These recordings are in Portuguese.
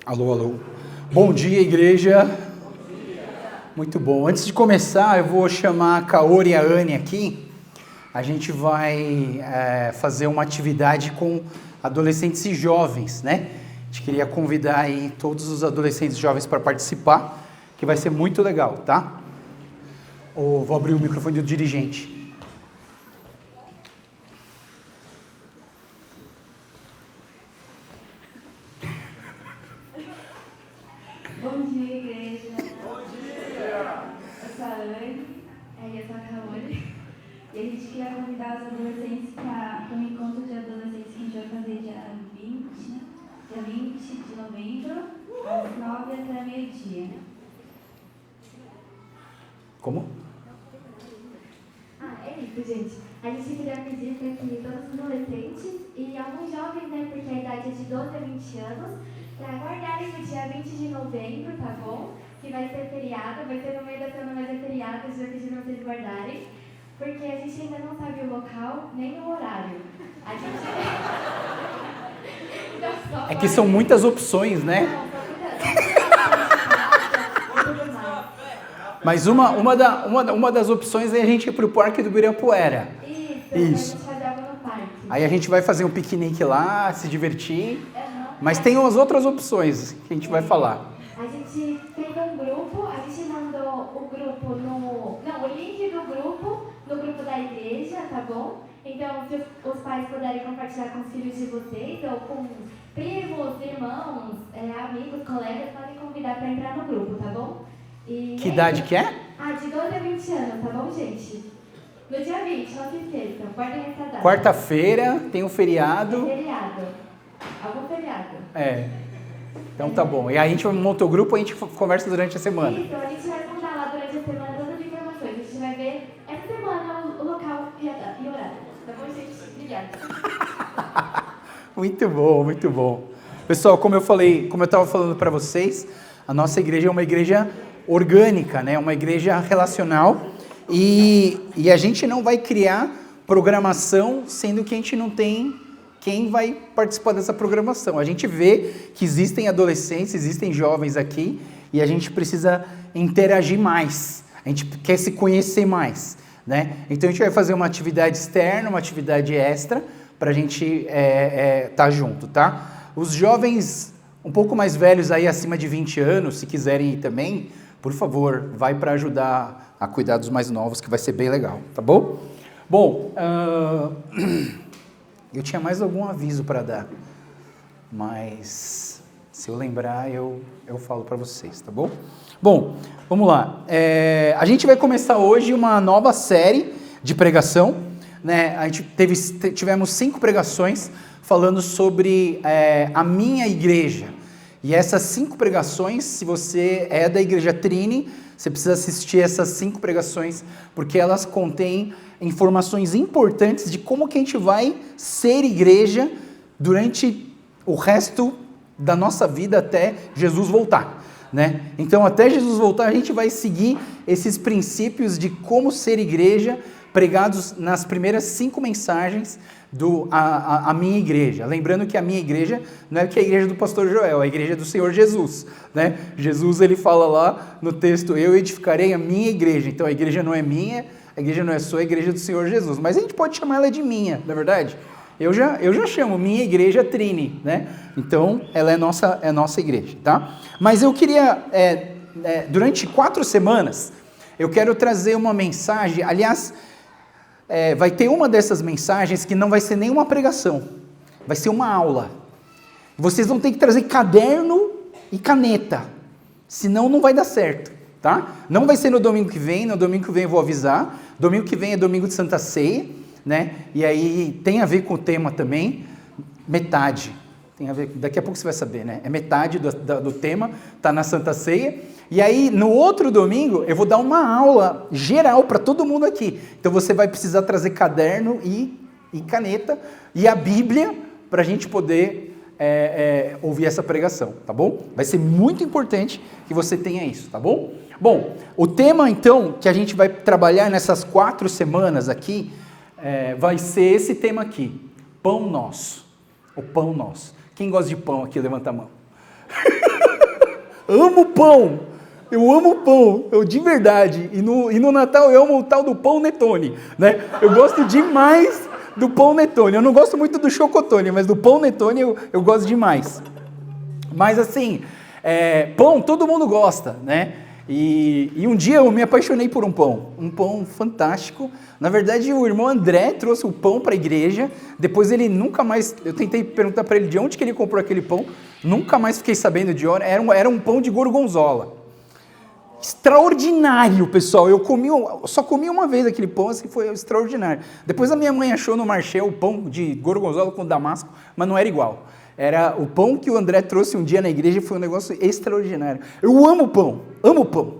Alô, alô. Bom dia, igreja. Muito bom. Antes de começar, eu vou chamar a Kaori e a Anne aqui. A gente vai fazer uma atividade com adolescentes e jovens, né? A gente queria convidar aí todos os adolescentes e jovens para participar, que vai ser muito legal, tá? Vou abrir o microfone do dirigente. Bom dia, igreja. Bom dia! Eu sou a Anne, eu sou a Kaori, e a gente queria convidar os adolescentes para um encontro de adolescentes que a gente vai fazer dia 20 de novembro, às 9 até meio-dia. Como? É isso, gente. A gente queria pedir para que todos os adolescentes e alguns jovens, né, porque a idade é de 12 a 20 anos, para aguardarem no dia 20 de novembro, tá bom? Que vai ser feriado, vai ser no meio da semana, mas é feriado, a gente vai pedir para vocês guardarem, porque a gente ainda não sabe o local nem o horário. A gente... então, É que são muitas opções, né? Mas uma das opções é a gente ir para o Parque do Ibirapuera. Isso. A gente fazer algo no parque. Aí a gente vai fazer um piquenique lá, se divertir. Mas tem umas outras opções que a gente vai falar. A gente pegou um grupo, a gente mandou o grupo o link do grupo no grupo da igreja, tá bom? Então, se os pais puderem compartilhar com os filhos de vocês, ou com primos, irmãos, amigos, colegas, podem convidar para entrar no grupo, tá bom? Que idade que é? De 12 a 20 anos, tá bom, gente? No dia 20, não se esqueçam, guardem essa data. Quarta-feira, tem um feriado. É feriado. Algum feriado. Então tá bom. E aí a gente monta o grupo e a gente conversa durante a semana. Isso, a gente vai contar lá durante a semana todas as informações. A gente vai ver essa semana o local e horário. Tá bom, gente? Obrigada. Muito bom, muito bom. Pessoal, como eu estava falando para vocês, a nossa igreja é uma igreja orgânica, né? Uma igreja relacional. E a gente não vai criar programação, sendo que a gente não tem quem vai participar dessa programação. A gente vê que existem adolescentes, existem jovens aqui, e a gente precisa interagir mais. A gente quer se conhecer mais, né? Então a gente vai fazer uma atividade externa, uma atividade extra, para a gente tá junto, tá? Os jovens um pouco mais velhos, aí acima de 20 anos, se quiserem ir também, por favor, vai para ajudar a cuidar dos mais novos, que vai ser bem legal, tá bom? Bom, eu tinha mais algum aviso para dar, mas se eu lembrar, eu falo para vocês, tá bom? Bom, vamos lá. A gente vai começar hoje uma nova série de pregação, né? A gente tivemos 5 pregações falando sobre a minha igreja. E essas 5 pregações, se você é da Igreja Trini, você precisa assistir essas 5 pregações, porque elas contêm informações importantes de como que a gente vai ser igreja durante o resto da nossa vida até Jesus voltar, né? Então, até Jesus voltar, a gente vai seguir esses princípios de como ser igreja pregados nas primeiras 5 mensagens a minha igreja. Lembrando que a minha igreja não é que a igreja do pastor Joel, é a igreja do Senhor Jesus, né? Jesus, ele fala lá no texto, eu edificarei a minha igreja. Então a igreja não é minha, a igreja não é sua, a igreja do Senhor Jesus. Mas a gente pode chamar ela de minha, não é verdade? Eu já chamo minha igreja Trini, né? Então ela é nossa igreja, tá? Mas eu queria, durante 4 semanas, eu quero trazer uma mensagem, aliás, vai ter uma dessas mensagens que não vai ser nenhuma pregação, vai ser uma aula. Vocês vão ter que trazer caderno e caneta, senão não vai dar certo, tá? Não vai ser no domingo que vem eu vou avisar. Domingo que vem é domingo de Santa Ceia, né? E aí tem a ver com o tema também, metade. Tem a ver, daqui a pouco você vai saber, né? É metade do tema, tá na Santa Ceia. E aí, no outro domingo, eu vou dar uma aula geral para todo mundo aqui. Então, você vai precisar trazer caderno e caneta e a Bíblia para a gente poder ouvir essa pregação, tá bom? Vai ser muito importante que você tenha isso, tá bom? Bom, o tema, então, que a gente vai trabalhar nessas 4 semanas aqui, vai ser esse tema aqui, pão nosso. O pão nosso. Quem gosta de pão aqui, levanta a mão. Amo pão. Eu amo pão, eu de verdade. E no Natal eu amo o tal do pão Netone, né? Eu gosto demais do pão Netone. Eu não gosto muito do chocotone, mas do pão Netone eu gosto demais. Mas assim, pão todo mundo gosta, né? E um dia eu me apaixonei por um pão fantástico. Na verdade, o irmão André trouxe o pão para a igreja. Depois ele nunca mais, eu tentei perguntar para ele de onde que ele comprou aquele pão. Nunca mais fiquei sabendo de onde. Era um pão de gorgonzola. Extraordinário, pessoal. Eu só comi uma vez aquele pão, assim, foi extraordinário. Depois a minha mãe achou no marché o pão de gorgonzola com damasco, mas não era igual. Era o pão que o André trouxe um dia na igreja, foi um negócio extraordinário. Eu amo pão, amo pão.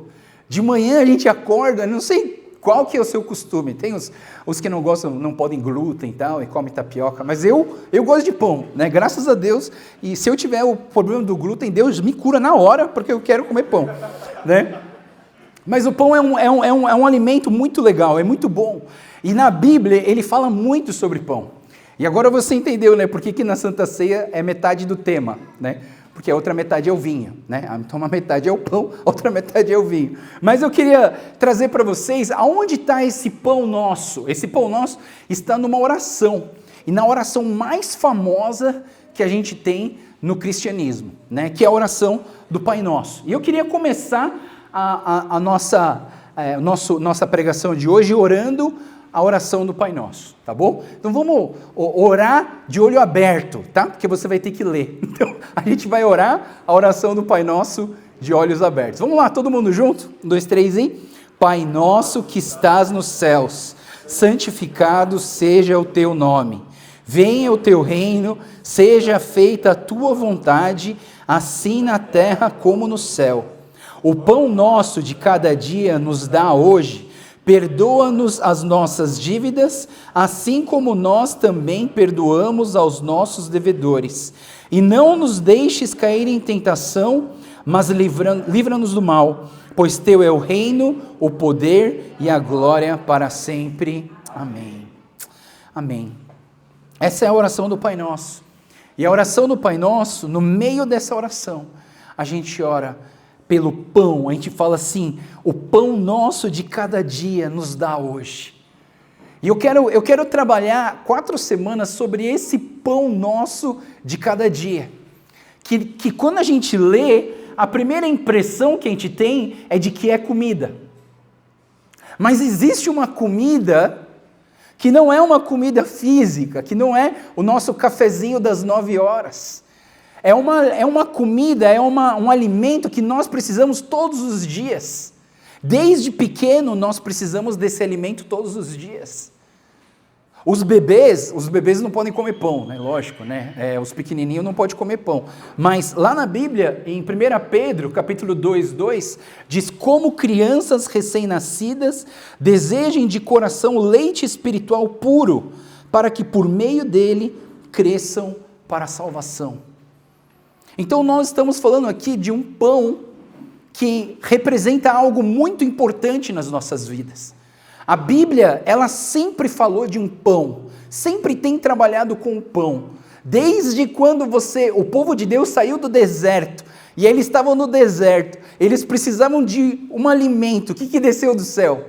De manhã a gente acorda, não sei qual que é o seu costume. Tem os que não gostam, não podem glúten e tal, e comem tapioca, mas eu gosto de pão, né? Graças a Deus. E se eu tiver o problema do glúten, Deus me cura na hora, porque eu quero comer pão, né? Mas o pão é um alimento muito legal, é muito bom. E na Bíblia ele fala muito sobre pão. E agora você entendeu, né, por que na Santa Ceia é metade do tema, né? Porque a outra metade é o vinho, né? Então uma metade é o pão, a outra metade é o vinho. Mas eu queria trazer para vocês aonde está esse pão nosso. Esse pão nosso está numa oração. E na oração mais famosa que a gente tem no cristianismo, né? Que é a oração do Pai Nosso. E eu queria começar a nossa pregação de hoje orando a oração do Pai Nosso, tá bom? Então vamos orar de olho aberto, tá? Porque você vai ter que ler. Então a gente vai orar a oração do Pai Nosso de olhos abertos. Vamos lá, todo mundo junto? 1, 2, 3 e... Pai nosso que estás nos céus, santificado seja o teu nome. Venha o teu reino, seja feita a tua vontade, assim na terra como no céu. O pão nosso de cada dia nos dá hoje. Perdoa-nos as nossas dívidas, assim como nós também perdoamos aos nossos devedores. E não nos deixes cair em tentação, mas livra-nos do mal, pois teu é o reino, o poder e a glória para sempre. Amém. Amém. Essa é a oração do Pai Nosso. E a oração do Pai Nosso, no meio dessa oração, a gente ora pelo pão, a gente fala assim, o pão nosso de cada dia nos dá hoje. E eu quero trabalhar 4 semanas sobre esse pão nosso de cada dia. Que quando a gente lê, a primeira impressão que a gente tem é de que é comida. Mas existe uma comida que não é uma comida física, que não é o nosso cafezinho das 9 horas. É uma comida, um alimento que nós precisamos todos os dias. Desde pequeno nós precisamos desse alimento todos os dias. Os bebês não podem comer pão, né? Lógico, né? Os pequenininhos não podem comer pão. Mas lá na Bíblia, em 1 Pedro, capítulo 2, diz: como crianças recém-nascidas, desejem de coração leite espiritual puro, para que por meio dele cresçam para a salvação. Então nós estamos falando aqui de um pão que representa algo muito importante nas nossas vidas. A Bíblia, ela sempre falou de um pão, sempre tem trabalhado com o pão. Desde quando o povo de Deus saiu do deserto, e eles estavam no deserto, eles precisavam de um alimento. O que desceu do céu?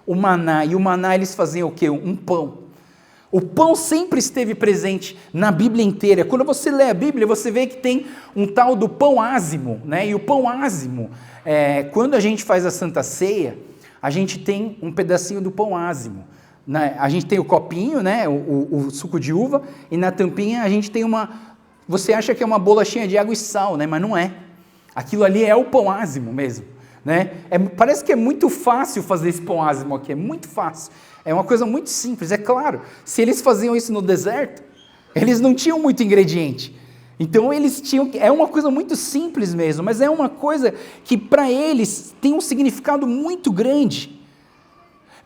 O maná, e o maná eles faziam o quê? Um pão. O pão sempre esteve presente na Bíblia inteira. Quando você lê a Bíblia, você vê que tem um tal do pão ázimo, né? E o pão ázimo, quando a gente faz a Santa Ceia, a gente tem um pedacinho do pão ázimo. A gente tem o copinho, né? O suco de uva, e na tampinha a gente tem você acha que é uma bolachinha de água e sal, né? Mas não é. Aquilo ali é o pão ázimo mesmo, né? Parece que é muito fácil fazer esse pão ázimo aqui, é muito fácil. É uma coisa muito simples, é claro. Se eles faziam isso no deserto, eles não tinham muito ingrediente. Então eles tinham, é uma coisa muito simples mesmo, mas é uma coisa que para eles tem um significado muito grande.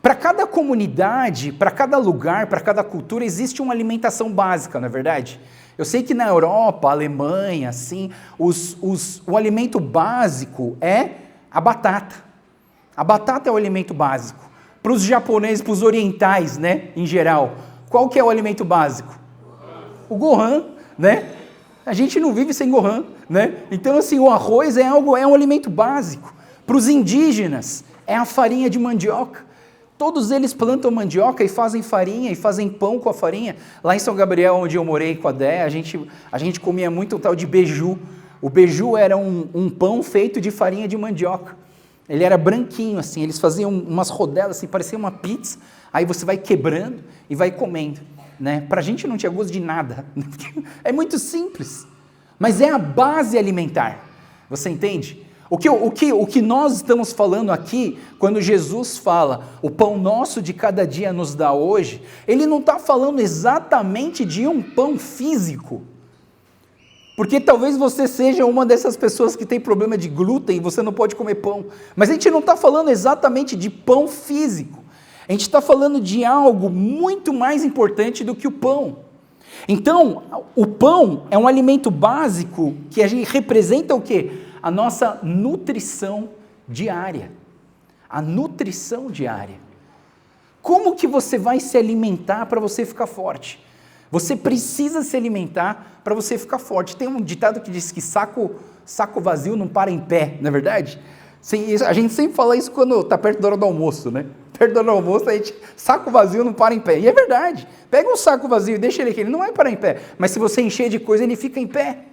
Para cada comunidade, para cada lugar, para cada cultura, existe uma alimentação básica, não é verdade? Eu sei que na Europa, Alemanha, assim, o alimento básico é a batata. A batata é o alimento básico. Para os japoneses, para os orientais, né, em geral, qual que é o alimento básico? O gohan, né? A gente não vive sem Gohan, né? Então, assim, o arroz é um alimento básico. Para os indígenas, é a farinha de mandioca. Todos eles plantam mandioca e fazem farinha e fazem pão com a farinha. Lá em São Gabriel, onde eu morei com a Dé, a gente comia muito o tal de beiju. O beiju era um pão feito de farinha de mandioca. Ele era branquinho, assim, eles faziam umas rodelas, assim, parecia uma pizza, aí você vai quebrando e vai comendo, né? Para a gente não tinha gosto de nada, é muito simples, mas é a base alimentar, você entende? O que nós estamos falando aqui, quando Jesus fala, o pão nosso de cada dia nos dá hoje, ele não está falando exatamente de um pão físico, porque talvez você seja uma dessas pessoas que tem problema de glúten e você não pode comer pão. Mas a gente não está falando exatamente de pão físico. A gente está falando de algo muito mais importante do que o pão. Então, o pão é um alimento básico que a gente representa o quê? A nossa nutrição diária. A nutrição diária. Como que você vai se alimentar para você ficar forte? Você precisa se alimentar para você ficar forte. Tem um ditado que diz que saco vazio não para em pé, não é verdade? A gente sempre fala isso quando está perto da hora do almoço, né? Perto da hora do almoço, saco vazio não para em pé. E é verdade. Pega um saco vazio e deixa ele aqui, ele não vai parar em pé. Mas se você encher de coisa, ele fica em pé.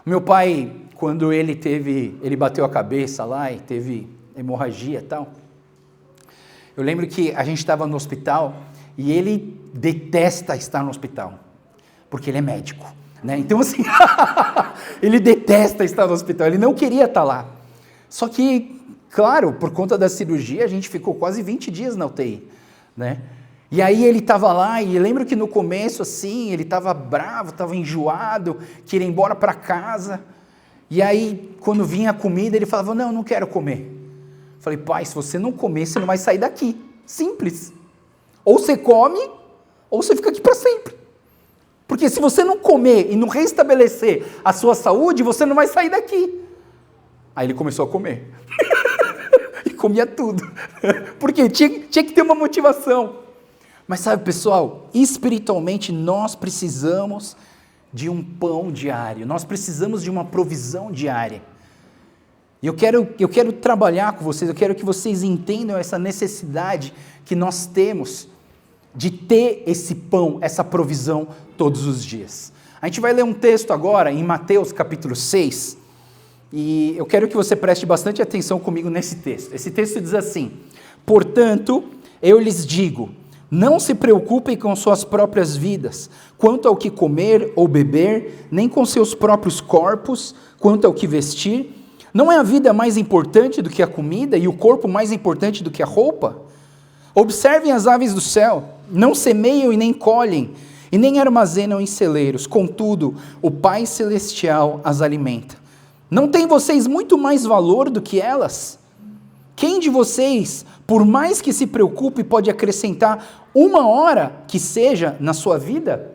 Meu pai, quando ele bateu a cabeça lá e teve hemorragia e tal, eu lembro que a gente estava no hospital e ele detesta estar no hospital, porque ele é médico, né? Então assim, ele detesta estar no hospital, ele não queria estar lá. Só que, claro, por conta da cirurgia, a gente ficou quase 20 dias na UTI, né? E aí ele estava lá, e lembro que no começo, assim, ele estava bravo, estava enjoado, queria ir embora para casa. E aí, quando vinha a comida, ele falava, não quero comer. Falei, pai, se você não comer, você não vai sair daqui. Simples. Ou você come, ou você fica aqui para sempre. Porque se você não comer e não restabelecer a sua saúde, você não vai sair daqui. Aí ele começou a comer. E comia tudo. Porque tinha que ter uma motivação. Mas sabe, pessoal, espiritualmente nós precisamos de um pão diário. Nós precisamos de uma provisão diária. E eu quero trabalhar com vocês, eu quero que vocês entendam essa necessidade que nós temos de ter esse pão, essa provisão todos os dias. A gente vai ler um texto agora em Mateus capítulo 6, e eu quero que você preste bastante atenção comigo nesse texto. Esse texto diz assim, portanto, eu lhes digo, não se preocupem com suas próprias vidas, quanto ao que comer ou beber, nem com seus próprios corpos, quanto ao que vestir. Não é a vida mais importante do que a comida e o corpo mais importante do que a roupa? Observem as aves do céu, não semeiam e nem colhem, e nem armazenam em celeiros, contudo, o Pai Celestial as alimenta. Não têm vocês muito mais valor do que elas? Quem de vocês, por mais que se preocupe, pode acrescentar uma hora que seja na sua vida?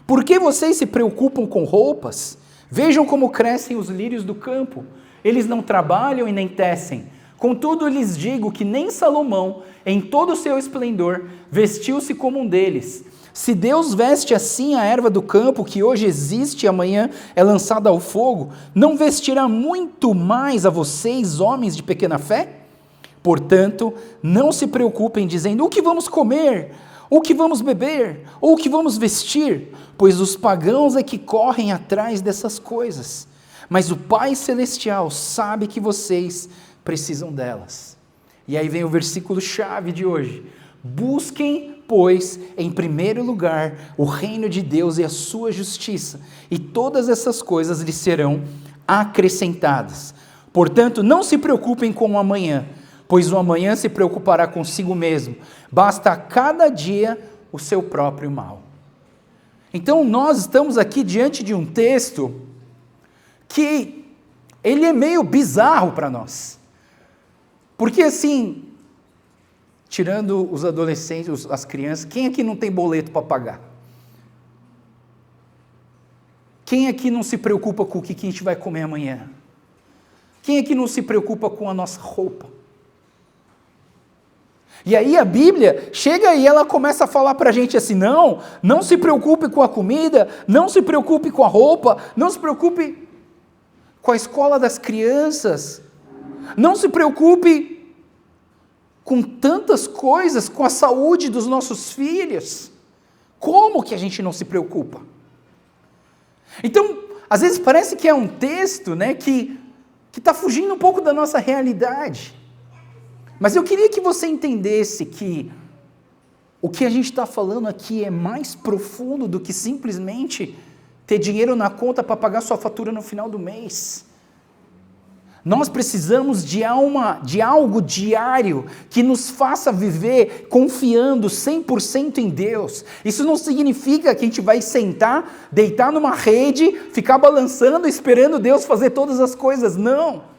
Por que vocês se preocupam com roupas? Vejam como crescem os lírios do campo. Eles não trabalham e nem tecem. Contudo, lhes digo que nem Salomão, em todo o seu esplendor, vestiu-se como um deles. Se Deus veste assim a erva do campo, que hoje existe e amanhã é lançada ao fogo, não vestirá muito mais a vocês, homens de pequena fé? Portanto, não se preocupem dizendo, o que vamos comer? O que vamos beber? Ou o que vamos vestir? Pois os pagãos é que correm atrás dessas coisas. Mas o Pai Celestial sabe que vocês precisam delas. E aí vem o versículo chave de hoje. Busquem, pois, em primeiro lugar, o reino de Deus e a sua justiça, e todas essas coisas lhes serão acrescentadas. Portanto, não se preocupem com o amanhã, pois o amanhã se preocupará consigo mesmo. Basta a cada dia o seu próprio mal. Então, nós estamos aqui diante de um texto que ele é meio bizarro para nós. Porque assim, tirando os adolescentes, as crianças, quem aqui não tem boleto para pagar? Quem aqui não se preocupa com o que a gente vai comer amanhã? Quem aqui não se preocupa com a nossa roupa? E aí a Bíblia chega e ela começa a falar para a gente assim, não se preocupe com a comida, não se preocupe com a roupa, não se preocupe com a escola das crianças, não se preocupe com tantas coisas, com a saúde dos nossos filhos. Como que a gente não se preocupa? Então, às vezes parece que é um texto, né, que está fugindo um pouco da nossa realidade. Mas eu queria que você entendesse que o que a gente está falando aqui é mais profundo do que simplesmente ter dinheiro na conta para pagar sua fatura no final do mês. Nós precisamos de algo diário que nos faça viver confiando 100% em Deus. Isso não significa que a gente vai sentar, deitar numa rede, ficar balançando, esperando Deus fazer todas as coisas. Não.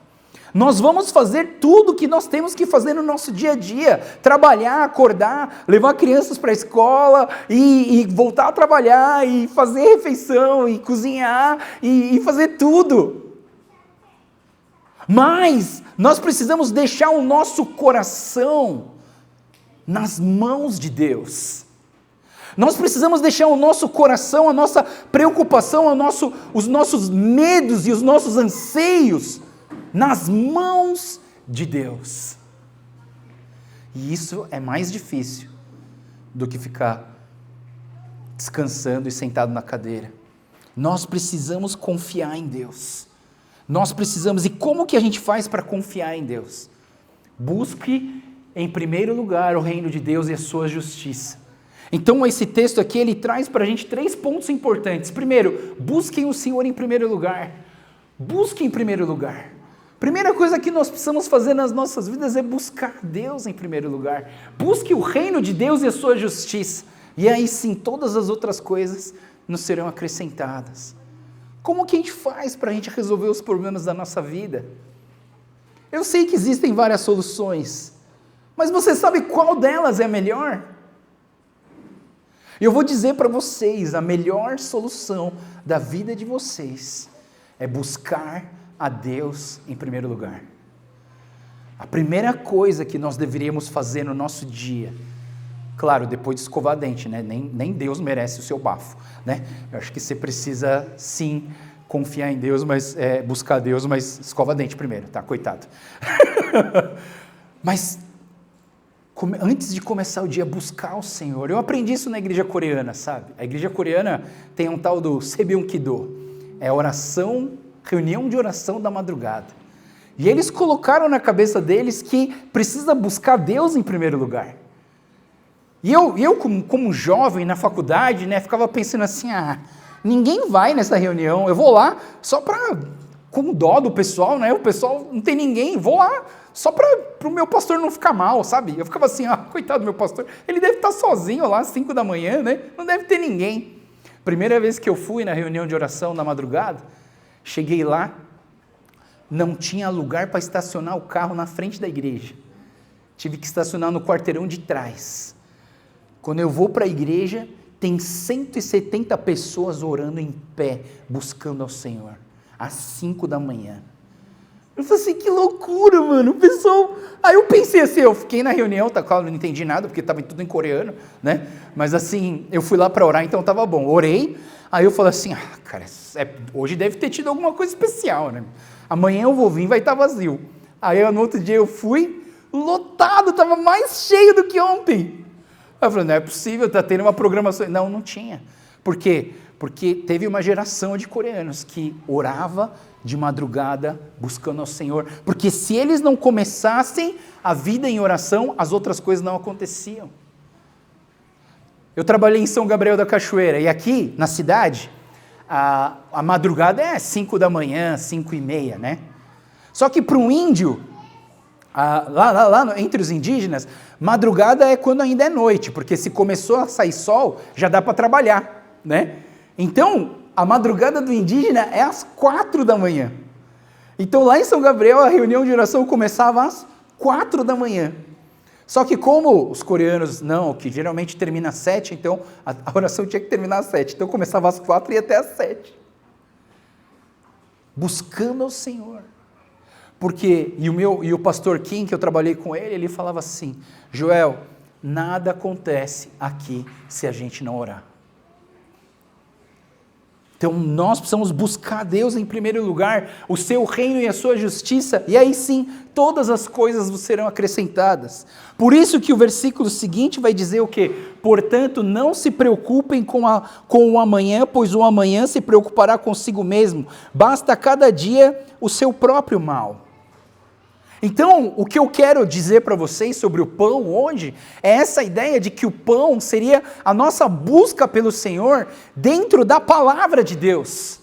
Nós vamos fazer tudo o que nós temos que fazer no nosso dia a dia. Trabalhar, acordar, levar crianças para a escola e voltar a trabalhar e fazer refeição e cozinhar e fazer tudo. Mas nós precisamos deixar o nosso coração nas mãos de Deus. Nós precisamos deixar o nosso coração, a nossa preocupação, os nossos medos e os nossos anseios nas mãos de Deus. E isso é mais difícil do que ficar descansando e sentado na cadeira. Nós precisamos confiar em Deus. Nós precisamos, e como que a gente faz para confiar em Deus? Busque em primeiro lugar o reino de Deus e a sua justiça. Então esse texto aqui, ele traz para a gente 3 pontos importantes. Primeiro, busquem o Senhor em primeiro lugar. Busque em primeiro lugar. Primeira coisa que nós precisamos fazer nas nossas vidas é buscar Deus em primeiro lugar. Busque o reino de Deus e a sua justiça. E aí sim, todas as outras coisas nos serão acrescentadas. Como que a gente faz para a gente resolver os problemas da nossa vida? Eu sei que existem várias soluções, mas você sabe qual delas é a melhor? E eu vou dizer para vocês, a melhor solução da vida de vocês é buscar a Deus em primeiro lugar. A primeira coisa que nós deveríamos fazer no nosso dia, claro, depois de escovar dente, né? Nem Deus merece o seu bafo, né? Eu acho que você precisa, sim, confiar em Deus, mas buscar Deus, mas escova dente primeiro, tá? Coitado. Mas, antes de começar o dia, buscar o Senhor. Eu aprendi isso na igreja coreana, sabe? A igreja coreana tem um tal do Sebyung-kido. É reunião de oração da madrugada. E eles colocaram na cabeça deles que precisa buscar Deus em primeiro lugar. E eu como jovem na faculdade, né, ficava pensando assim, ninguém vai nessa reunião, eu vou lá só com dó do pessoal, né, o pessoal não tem ninguém, vou lá só para o meu pastor não ficar mal, sabe? Eu ficava assim, coitado do meu pastor, ele deve estar sozinho lá às 5 da manhã, né, não deve ter ninguém. Primeira vez que eu fui na reunião de oração na madrugada, cheguei lá, não tinha lugar para estacionar o carro na frente da igreja, tive que estacionar no quarteirão de trás. Quando eu vou para a igreja, tem 170 pessoas orando em pé, buscando ao Senhor, às 5 da manhã. Eu falei assim, que loucura, mano, o pessoal... Aí eu pensei assim, eu fiquei na reunião, tá claro, não entendi nada, porque estava tudo em coreano, né? Mas assim, eu fui lá para orar, então estava bom. Orei, aí eu falei assim, cara, hoje deve ter tido alguma coisa especial, né? Amanhã eu vou vir, vai estar vazio. Aí no outro dia eu fui, lotado, estava mais cheio do que ontem. Eu falei, não é possível, está tendo uma programação. Não tinha. Por quê? Porque teve uma geração de coreanos que orava de madrugada buscando ao Senhor. Porque se eles não começassem a vida em oração, as outras coisas não aconteciam. Eu trabalhei em São Gabriel da Cachoeira e aqui na cidade, a madrugada é 5 da manhã, 5:30, né? Só que para um índio, lá entre os indígenas, madrugada é quando ainda é noite, porque se começou a sair sol, já dá para trabalhar, né? Então, a madrugada do indígena é às 4 da manhã. Então, lá em São Gabriel, a reunião de oração começava às 4 da manhã. Só que como os coreanos, que geralmente termina às 7, então a oração tinha que terminar às 7. Então, começava às 4 e ia até às 7. Buscando ao Senhor. Porque, e o pastor Kim, que eu trabalhei com ele falava assim, Joel, nada acontece aqui se a gente não orar. Então nós precisamos buscar Deus em primeiro lugar, o seu reino e a sua justiça, e aí sim, todas as coisas vos serão acrescentadas. Por isso que o versículo seguinte vai dizer o quê? Portanto, não se preocupem com o amanhã, pois o amanhã se preocupará consigo mesmo. Basta cada dia o seu próprio mal. Então, o que eu quero dizer para vocês sobre o pão hoje é essa ideia de que o pão seria a nossa busca pelo Senhor dentro da palavra de Deus.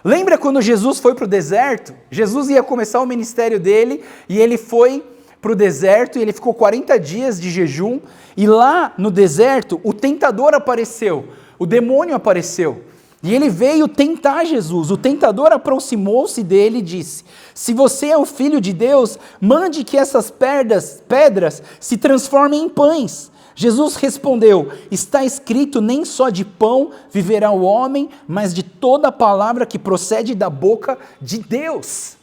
Lembra quando Jesus foi para o deserto? Jesus ia começar o ministério dele e ele foi para o deserto e ele ficou 40 dias de jejum e lá no deserto o tentador apareceu, o demônio apareceu. E ele veio tentar Jesus. O tentador aproximou-se dele e disse, se você é o Filho de Deus, mande que essas pedras se transformem em pães. Jesus respondeu, está escrito, nem só de pão viverá o homem, mas de toda palavra que procede da boca de Deus.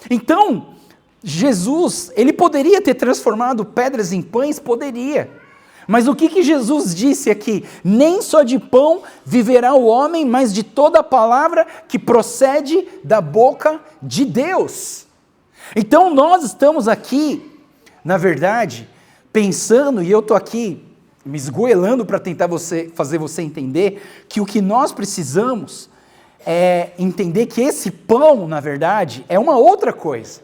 Então, Jesus, ele poderia ter transformado pedras em pães? Poderia. Mas o que Jesus disse aqui? Nem só de pão viverá o homem, mas de toda a palavra que procede da boca de Deus. Então nós estamos aqui, na verdade, pensando, e eu estou aqui me esgoelando para tentar fazer você entender, que o que nós precisamos é entender que esse pão, na verdade, é uma outra coisa.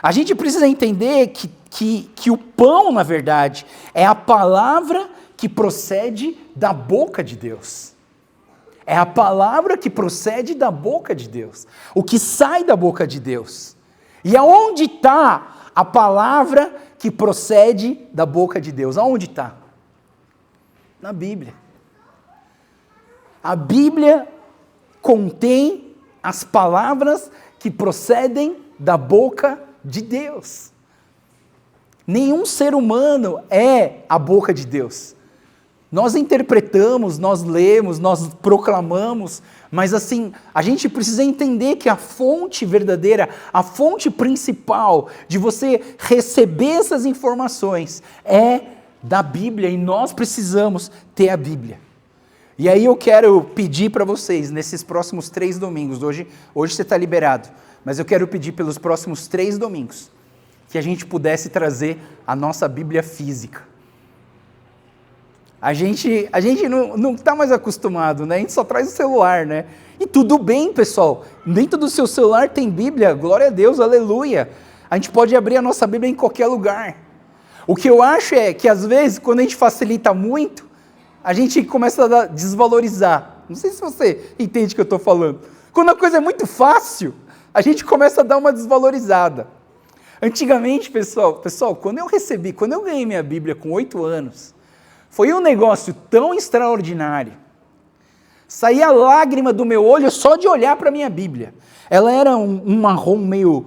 A gente precisa entender que o pão, na verdade, é a palavra que procede da boca de Deus. É a palavra que procede da boca de Deus. O que sai da boca de Deus. E aonde está a palavra que procede da boca de Deus? Aonde está? Na Bíblia. A Bíblia contém as palavras que procedem da boca de Deus. Nenhum ser humano é a boca de Deus. Nós interpretamos, nós lemos, nós proclamamos, mas assim, a gente precisa entender que a fonte verdadeira, a fonte principal de você receber essas informações é da Bíblia e nós precisamos ter a Bíblia. E aí eu quero pedir para vocês, nesses próximos 3 domingos, hoje você está liberado, mas eu quero pedir pelos próximos 3 domingos, que a gente pudesse trazer a nossa Bíblia física. A gente não está mais acostumado, né? A gente só traz o celular, né? E tudo bem, pessoal. Dentro do seu celular tem Bíblia, glória a Deus, aleluia. A gente pode abrir a nossa Bíblia em qualquer lugar. O que eu acho é que às vezes, quando a gente facilita muito, a gente começa a desvalorizar. Não sei se você entende o que eu estou falando. Quando a coisa é muito fácil, a gente começa a dar uma desvalorizada. Antigamente, pessoal, quando eu ganhei minha Bíblia com 8 anos, foi um negócio tão extraordinário. Saía lágrima do meu olho só de olhar para a minha Bíblia. Ela era um marrom meio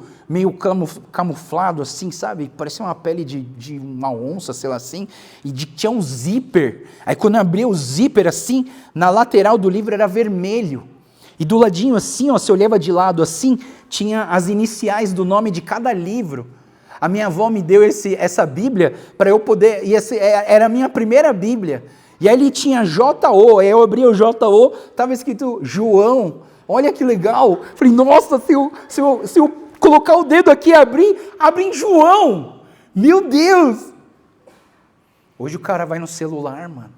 camuflado assim, sabe? Parecia uma pele de uma onça, sei lá assim, e tinha um zíper. Aí quando eu abria o zíper assim, na lateral do livro era vermelho. E do ladinho assim, ó, se eu olhava de lado assim, tinha as iniciais do nome de cada livro. A minha avó me deu essa Bíblia para eu poder, e era a minha primeira Bíblia. E aí ele tinha J.O., aí eu abri o J.O., estava escrito João. Olha que legal. Falei, nossa, se eu colocar o dedo aqui e abrir em João. Meu Deus. Hoje o cara vai no celular, mano.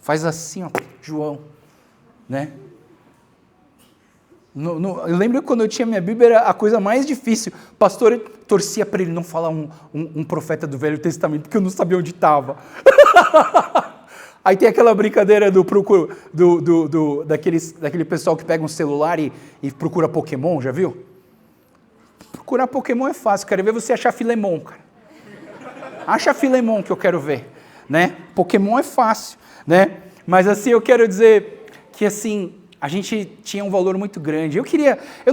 Faz assim, ó, João. Né? Eu lembro que quando eu tinha minha Bíblia era a coisa mais difícil. O pastor torcia para ele não falar um profeta do Velho Testamento, porque eu não sabia onde estava. Aí tem aquela brincadeira daquele pessoal que pega um celular e procura Pokémon, já viu? Procurar Pokémon é fácil, quero ver você achar Filemon, cara. Acha Filemon que eu quero ver, né? Pokémon é fácil, né? Mas assim, eu quero dizer que assim, a gente tinha um valor muito grande. Eu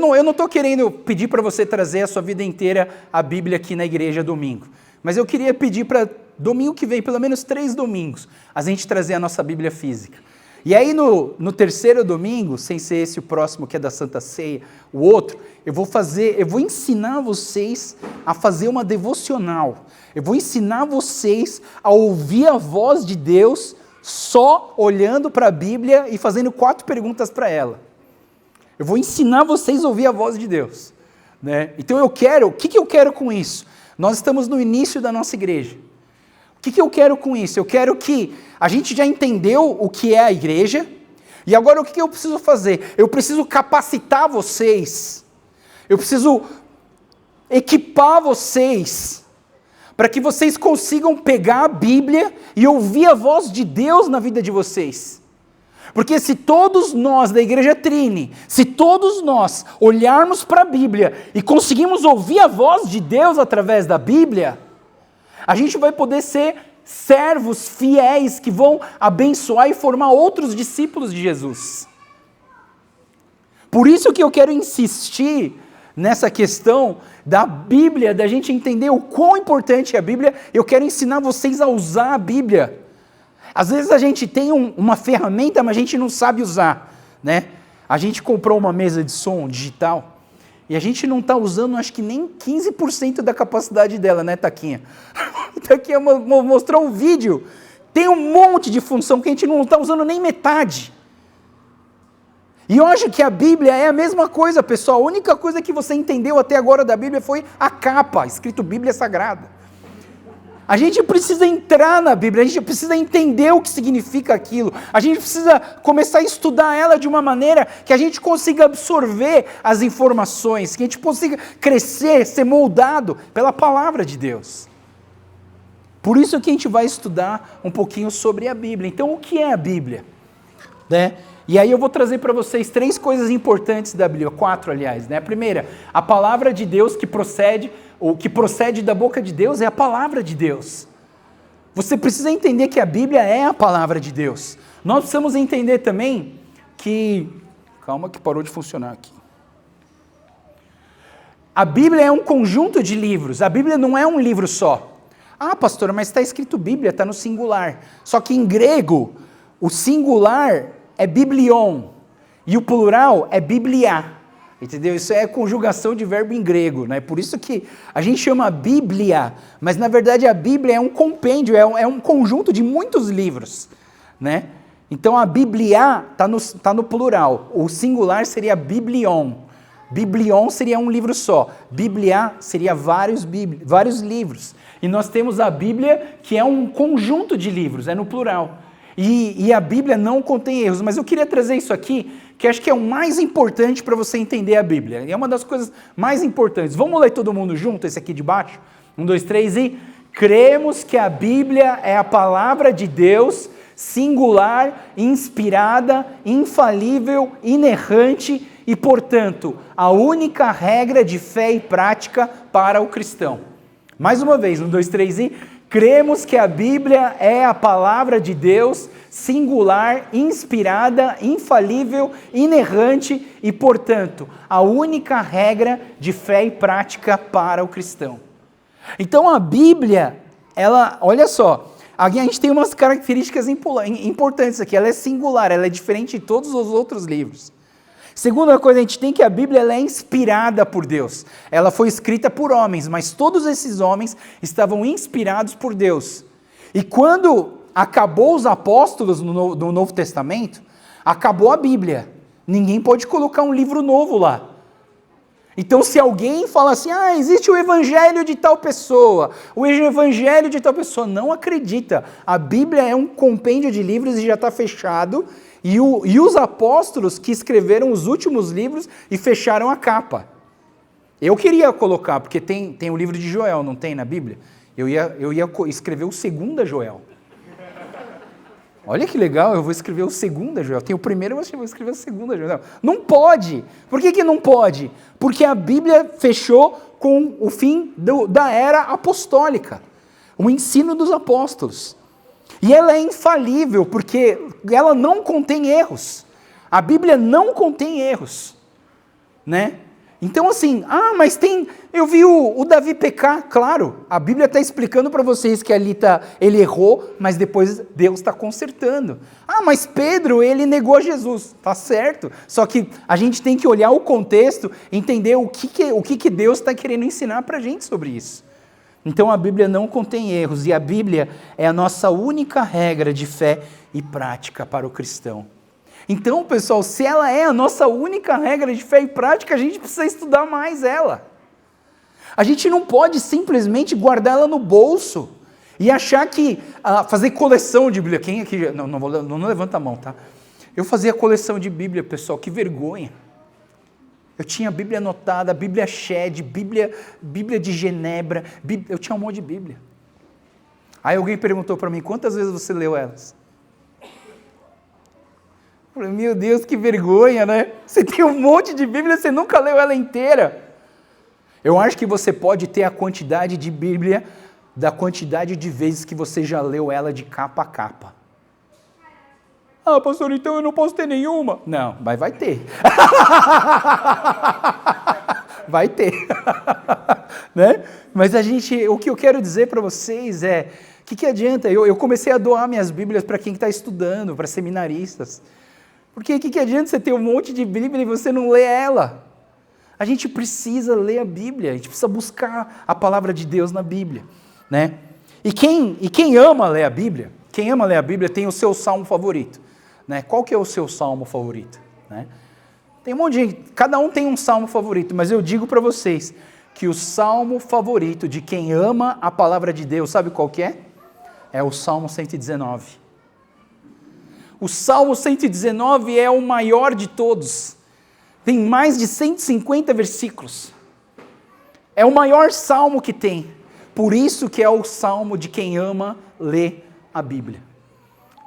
não estou querendo pedir para você trazer a sua vida inteira a Bíblia aqui na igreja domingo. Mas eu queria pedir para domingo que vem, pelo menos 3 domingos, a gente trazer a nossa Bíblia física. E aí no terceiro domingo, sem ser esse o próximo que é da Santa Ceia, o outro, eu vou ensinar vocês a fazer uma devocional. Eu vou ensinar vocês a ouvir a voz de Deus só olhando para a Bíblia e fazendo 4 perguntas para ela. Eu vou ensinar vocês a ouvir a voz de Deus. Né? Então o que eu quero com isso? Nós estamos no início da nossa igreja. O que eu quero com isso? Eu quero que a gente já entendeu o que é a igreja, e agora o que eu preciso fazer? Eu preciso capacitar vocês, eu preciso equipar vocês, para que vocês consigam pegar a Bíblia e ouvir a voz de Deus na vida de vocês. Porque se todos nós da Igreja Trini, se todos nós olharmos para a Bíblia e conseguimos ouvir a voz de Deus através da Bíblia, a gente vai poder ser servos fiéis que vão abençoar e formar outros discípulos de Jesus. Por isso que eu quero insistir nessa questão da Bíblia, da gente entender o quão importante é a Bíblia. Eu quero ensinar vocês a usar a Bíblia. Às vezes a gente tem uma ferramenta, mas a gente não sabe usar, né? A gente comprou uma mesa de som digital e a gente não está usando, acho que nem 15% da capacidade dela, né, Taquinha? Taquinha mostrou um vídeo, tem um monte de função que a gente não está usando nem metade. E eu acho que a Bíblia é a mesma coisa, pessoal. A única coisa que você entendeu até agora da Bíblia foi a capa, escrito Bíblia Sagrada. A gente precisa entrar na Bíblia, a gente precisa entender o que significa aquilo, a gente precisa começar a estudar ela de uma maneira que a gente consiga absorver as informações, que a gente consiga crescer, ser moldado pela palavra de Deus. Por isso que a gente vai estudar um pouquinho sobre a Bíblia. Então, o que é a Bíblia? Né? E aí eu vou trazer para vocês 3 coisas importantes da Bíblia, 4 aliás. Né? A primeira, a palavra de Deus que procede da boca de Deus é a palavra de Deus. Você precisa entender que a Bíblia é a palavra de Deus. Nós precisamos entender também que... Calma que parou de funcionar aqui. A Bíblia é um conjunto de livros, a Bíblia não é um livro só. Ah, pastor, mas está escrito Bíblia, está no singular. Só que em grego, o singular é biblion e o plural é biblia. Entendeu? Isso é conjugação de verbo em grego, né? Por isso que a gente chama Bíblia, mas na verdade a Bíblia é um compêndio, é um conjunto de muitos livros, né? Então a Biblia tá no plural, o singular seria biblion. Biblion seria um livro só, Biblia seria vários livros. E nós temos a Bíblia, que é um conjunto de livros, é no plural. E a Bíblia não contém erros, mas eu queria trazer isso aqui, que acho que é o mais importante para você entender a Bíblia. E é uma das coisas mais importantes. Vamos ler todo mundo junto, esse aqui de baixo? 1, 2, 3 e... Cremos que a Bíblia é a palavra de Deus, singular, inspirada, infalível, inerrante e, portanto, a única regra de fé e prática para o cristão. Mais uma vez, 1, 2, 3 e... Cremos que a Bíblia é a palavra de Deus, singular, inspirada, infalível, inerrante e, portanto, a única regra de fé e prática para o cristão. Então a Bíblia, olha só, a gente tem umas características importantes aqui, ela é singular, ela é diferente de todos os outros livros. Segunda coisa, a gente tem que a Bíblia ela é inspirada por Deus. Ela foi escrita por homens, mas todos esses homens estavam inspirados por Deus. E quando acabou os apóstolos no Novo Testamento, acabou a Bíblia. Ninguém pode colocar um livro novo lá. Então se alguém fala assim, existe o evangelho de tal pessoa, o evangelho de tal pessoa, não acredita. A Bíblia é um compêndio de livros e já está fechado. E os apóstolos que escreveram os últimos livros e fecharam a capa. Eu queria colocar, porque tem o livro de Joel, não tem na Bíblia? Eu ia escrever o 2º Joel. Olha que legal, eu vou escrever o 2º Joel. Tem o primeiro, eu vou escrever o 2º Joel. Não pode! Por que não pode? Porque a Bíblia fechou com o fim da era apostólica. O ensino dos apóstolos. E ela é infalível, porque ela não contém erros. A Bíblia não contém erros, né? Então assim, mas eu vi o Davi pecar, claro, a Bíblia está explicando para vocês que ali ele errou, mas depois Deus está consertando. Mas Pedro, ele negou Jesus, tá certo, só que a gente tem que olhar o contexto, entender o que Deus está querendo ensinar para a gente sobre isso. Então a Bíblia não contém erros, e a Bíblia é a nossa única regra de fé e prática para o cristão. Então, pessoal, se ela é a nossa única regra de fé e prática, a gente precisa estudar mais ela. A gente não pode simplesmente guardar ela no bolso e achar que fazer coleção de Bíblia. Quem aqui? Não levanta a mão, tá? Eu fazia coleção de Bíblia, pessoal, que vergonha. Eu tinha Bíblia anotada, Bíblia Shed, Bíblia de Genebra, eu tinha um monte de Bíblia. Aí alguém perguntou para mim, quantas vezes você leu elas? Eu falei, meu Deus, que vergonha, né? Você tem um monte de Bíblia, você nunca leu ela inteira. Eu acho que você pode ter a quantidade de Bíblia da quantidade de vezes que você já leu ela de capa a capa. Pastor, então eu não posso ter nenhuma? Não, mas vai ter. Vai ter. Né? Mas o que eu quero dizer para vocês é, o que adianta? Eu comecei a doar minhas Bíblias para quem está estudando, para seminaristas. Porque o que adianta você ter um monte de Bíblia e você não lê ela? A gente precisa ler a Bíblia, a gente precisa buscar a palavra de Deus na Bíblia, né? E quem ama ler a Bíblia, tem o seu salmo favorito, né? Qual que é o seu salmo favorito, né? Tem um monte de gente, cada um tem um salmo favorito, mas eu digo para vocês que o salmo favorito de quem ama a palavra de Deus, sabe qual que é? É o Salmo 119. O Salmo 119 é o maior de todos. Tem mais de 150 versículos. É o maior salmo que tem. Por isso que é o salmo de quem ama ler a Bíblia.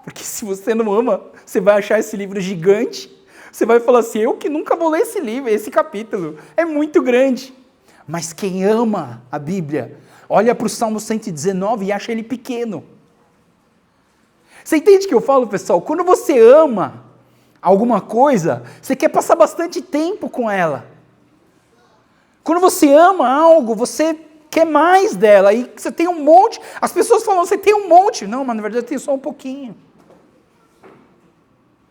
Porque se você não ama, você vai achar esse livro gigante. Você vai falar assim, eu que nunca vou ler esse livro, esse capítulo. É muito grande. Mas quem ama a Bíblia, olha para o Salmo 119 e acha ele pequeno. Você entende o que eu falo, pessoal? Quando você ama alguma coisa, você quer passar bastante tempo com ela. Quando você ama algo, você quer mais dela. E você tem um monte. As pessoas falam, você tem um monte. Não, mas na verdade eu tenho só um pouquinho.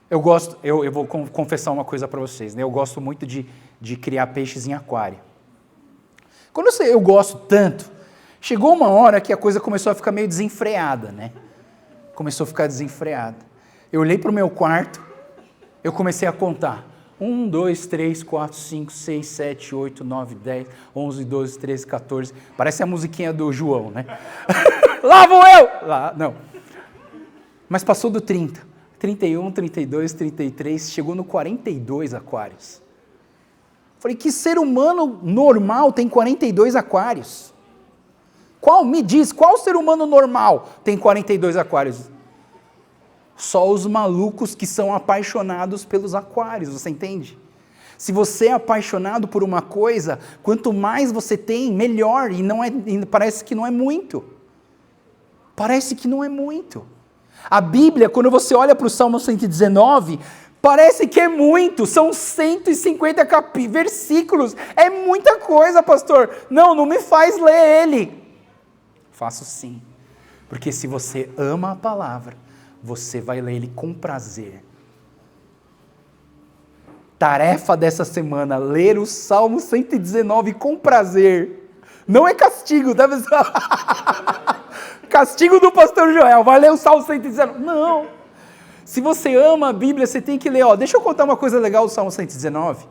Eu vou confessar uma coisa para vocês, né? Eu gosto muito de criar peixes em aquário. Quando eu gosto tanto, chegou uma hora que a coisa começou a ficar meio desenfreada, né? Começou a ficar desenfreada. Eu olhei para o meu quarto, eu comecei a contar. 1, 2, 3, 4, 5, 6, 7, 8, 9, 10, 11, 12, 13, 14. Parece a musiquinha do João, né? Lá vou eu! Lá, não. Mas passou do 30. 31, 32, 33, chegou no 42 aquários. Falei, que ser humano normal tem 42 aquários? Me diz, qual ser humano normal tem 42 aquários? Só os malucos que são apaixonados pelos aquários, você entende? Se você é apaixonado por uma coisa, quanto mais você tem, melhor, e parece que não é muito. Parece que não é muito. A Bíblia, quando você olha para o Salmo 119, parece que é muito, são 150 versículos, é muita coisa, pastor. Não me faz ler ele. Faço sim, porque se você ama a palavra, você vai ler ele com prazer. Tarefa dessa semana, ler o Salmo 119 com prazer. Não é castigo, tá pessoal? Castigo do pastor Joel, vai ler o Salmo 119. Não. Se você ama a Bíblia, você tem que ler. Deixa eu contar uma coisa legal do Salmo 119.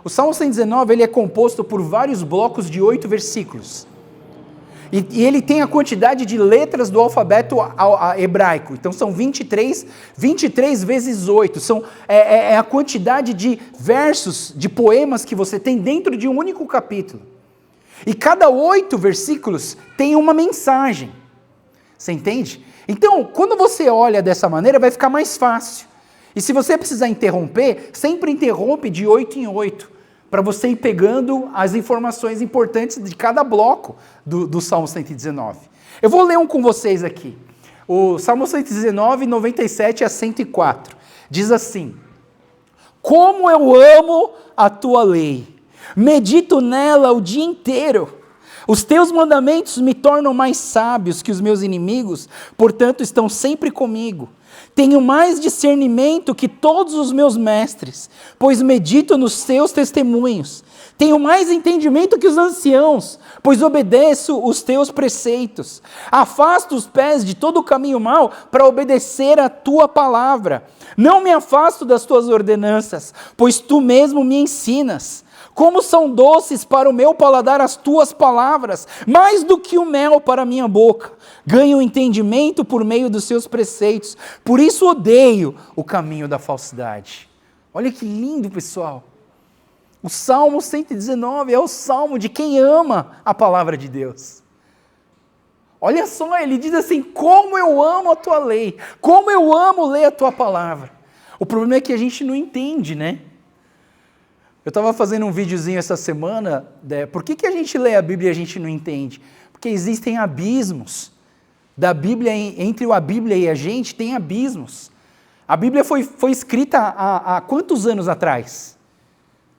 O Salmo 119 ele é composto por vários blocos de 8 versículos. E ele tem a quantidade de letras do alfabeto hebraico. Então são 23 vezes 8. É a quantidade de versos, de poemas que você tem dentro de um único capítulo. E cada 8 versículos tem uma mensagem. Você entende? Então, quando você olha dessa maneira, vai ficar mais fácil. E se você precisar interromper, sempre interrompe de 8 em 8, para você ir pegando as informações importantes de cada bloco do Salmo 119. Eu vou ler um com vocês aqui. O Salmo 119, 97 a 104. Diz assim: como eu amo a tua lei, Medito nela o dia inteiro. Os teus mandamentos me tornam mais sábios que os meus inimigos, portanto estão sempre comigo. Tenho mais discernimento que todos os meus mestres, pois medito nos teus testemunhos. Tenho mais entendimento que os anciãos, pois obedeço os teus preceitos. Afasto os pés de todo o caminho mau para obedecer a tua palavra. Não me afasto das tuas ordenanças, pois tu mesmo me ensinas. Como são doces para o meu paladar as tuas palavras, mais do que o mel para a minha boca. Ganho entendimento por meio dos seus preceitos, por isso odeio o caminho da falsidade. Olha que lindo, pessoal. O Salmo 119 é o salmo de quem ama a palavra de Deus. Olha só, ele diz assim, como eu amo a tua lei, como eu amo ler a tua palavra. O problema é que a gente não entende, né? Eu estava fazendo um videozinho essa semana, por que a gente lê a Bíblia e a gente não entende? Porque existem abismos. Da Bíblia, entre a Bíblia e a gente, tem abismos. A Bíblia foi escrita há quantos anos atrás?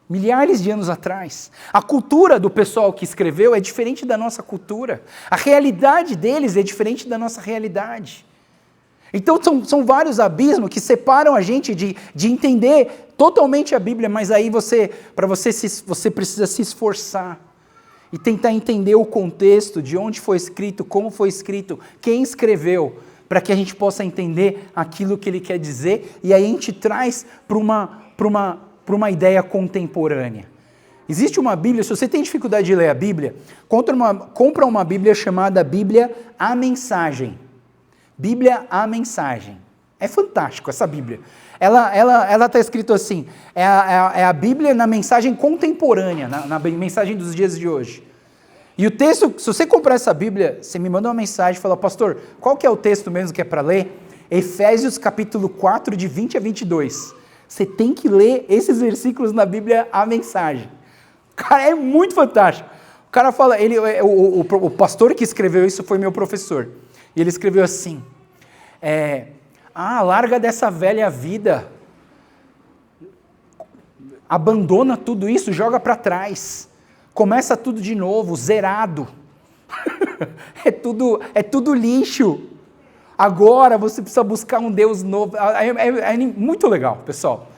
Milhares de anos atrás. A cultura do pessoal que escreveu é diferente da nossa cultura. A realidade deles é diferente da nossa realidade. Então são vários abismos que separam a gente de entender totalmente a Bíblia, mas aí você precisa se esforçar e tentar entender o contexto, de onde foi escrito, como foi escrito, quem escreveu, para que a gente possa entender aquilo que ele quer dizer, e aí a gente traz para uma ideia contemporânea. Existe uma Bíblia, se você tem dificuldade de ler a Bíblia, compra uma Bíblia chamada Bíblia A Mensagem. Bíblia A Mensagem. É fantástico essa Bíblia. Ela está escrito assim, é a Bíblia na mensagem contemporânea, na mensagem dos dias de hoje. E o texto, se você comprar essa Bíblia, você me manda uma mensagem e fala, pastor, qual que é o texto mesmo que é para ler? Efésios capítulo 4, de 20 a 22. Você tem que ler esses versículos na Bíblia A Mensagem. Cara, é muito fantástico. O cara fala, o pastor que escreveu isso foi meu professor. E ele escreveu assim, larga dessa velha vida, abandona tudo isso, joga para trás, começa tudo de novo, zerado, é tudo lixo, agora você precisa buscar um Deus novo, é muito legal, pessoal.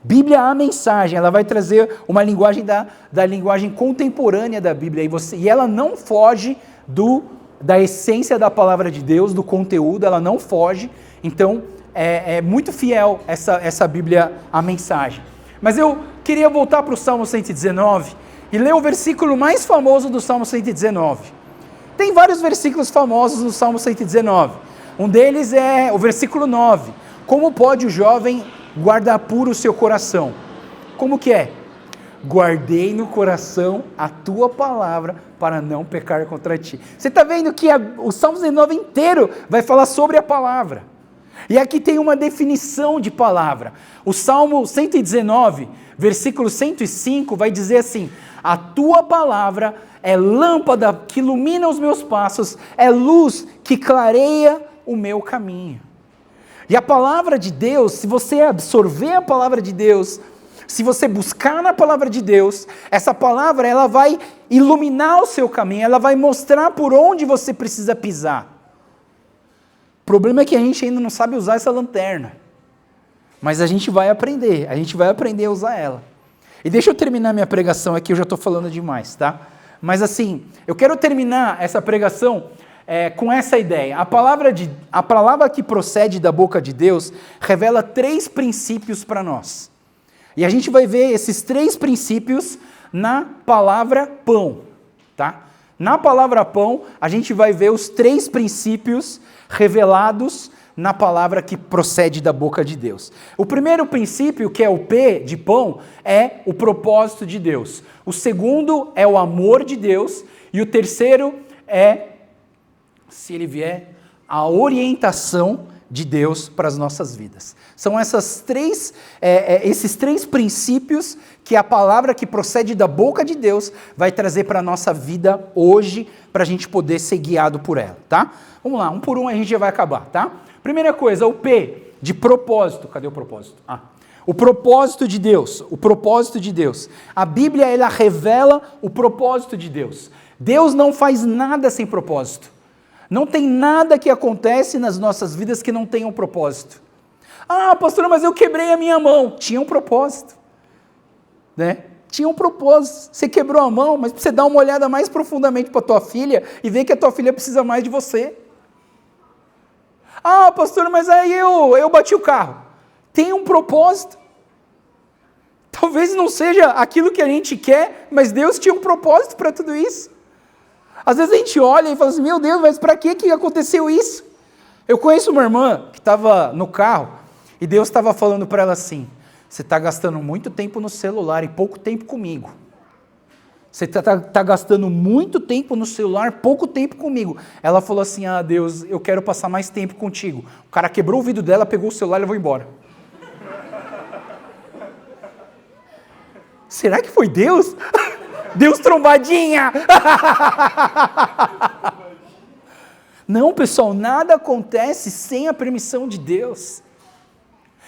Bíblia A Mensagem, ela vai trazer uma linguagem da linguagem contemporânea da Bíblia, e ela não foge da essência da palavra de Deus, do conteúdo, ela não foge, então é muito fiel essa Bíblia, a Mensagem. Mas eu queria voltar para o Salmo 119 e ler o versículo mais famoso do Salmo 119. Tem vários versículos famosos no Salmo 119, um deles é o versículo 9, como pode o jovem guardar puro o seu coração? Como que é? Guardei no coração a tua palavra para não pecar contra ti. Você está vendo que o Salmo 119 inteiro vai falar sobre a palavra. E aqui tem uma definição de palavra. O Salmo 119, versículo 105, vai dizer assim, a tua palavra é lâmpada que ilumina os meus passos, é luz que clareia o meu caminho. E a palavra de Deus, se você absorver a palavra de Deus, se você buscar na palavra de Deus, essa palavra ela vai iluminar o seu caminho, ela vai mostrar por onde você precisa pisar. O problema é que a gente ainda não sabe usar essa lanterna, mas a gente vai aprender a usar ela. E deixa eu terminar minha pregação aqui, eu já estou falando demais, tá? Mas assim, eu quero terminar essa pregação com essa ideia. A palavra que procede da boca de Deus revela 3 princípios para nós. E a gente vai ver esses 3 princípios na palavra pão, tá? Na palavra pão, a gente vai ver os 3 princípios revelados na palavra que procede da boca de Deus. O primeiro princípio, que é o P de pão, é o propósito de Deus. O segundo é o amor de Deus. E o terceiro é, se ele vier, a orientação de Deus para as nossas vidas. São esses 3 princípios que a palavra que procede da boca de Deus vai trazer para a nossa vida hoje, para a gente poder ser guiado por ela, tá? Vamos lá, um por um a gente já vai acabar, tá? Primeira coisa, o P de propósito. Cadê o propósito? O propósito de Deus, o propósito de Deus. A Bíblia, ela revela o propósito de Deus. Deus não faz nada sem propósito. Não tem nada que acontece nas nossas vidas que não tenha um propósito. Ah, pastor, mas eu quebrei a minha mão. Tinha um propósito. Né? Tinha um propósito. Você quebrou a mão, mas você dá uma olhada mais profundamente para a tua filha e ver que a tua filha precisa mais de você. Ah, pastor, mas aí eu bati o carro. Tem um propósito. Talvez não seja aquilo que a gente quer, mas Deus tinha um propósito para tudo isso. Às vezes a gente olha e fala assim, meu Deus, mas para que aconteceu isso? Eu conheço uma irmã que estava no carro e Deus estava falando para ela assim, você está gastando muito tempo no celular e pouco tempo comigo. Você está gastando muito tempo no celular, pouco tempo comigo. Ela falou assim, ah Deus, eu quero passar mais tempo contigo. O cara quebrou o vidro dela, pegou o celular e levou embora. Será que foi Deus? Deus trombadinha! Não, pessoal, nada acontece sem a permissão de Deus.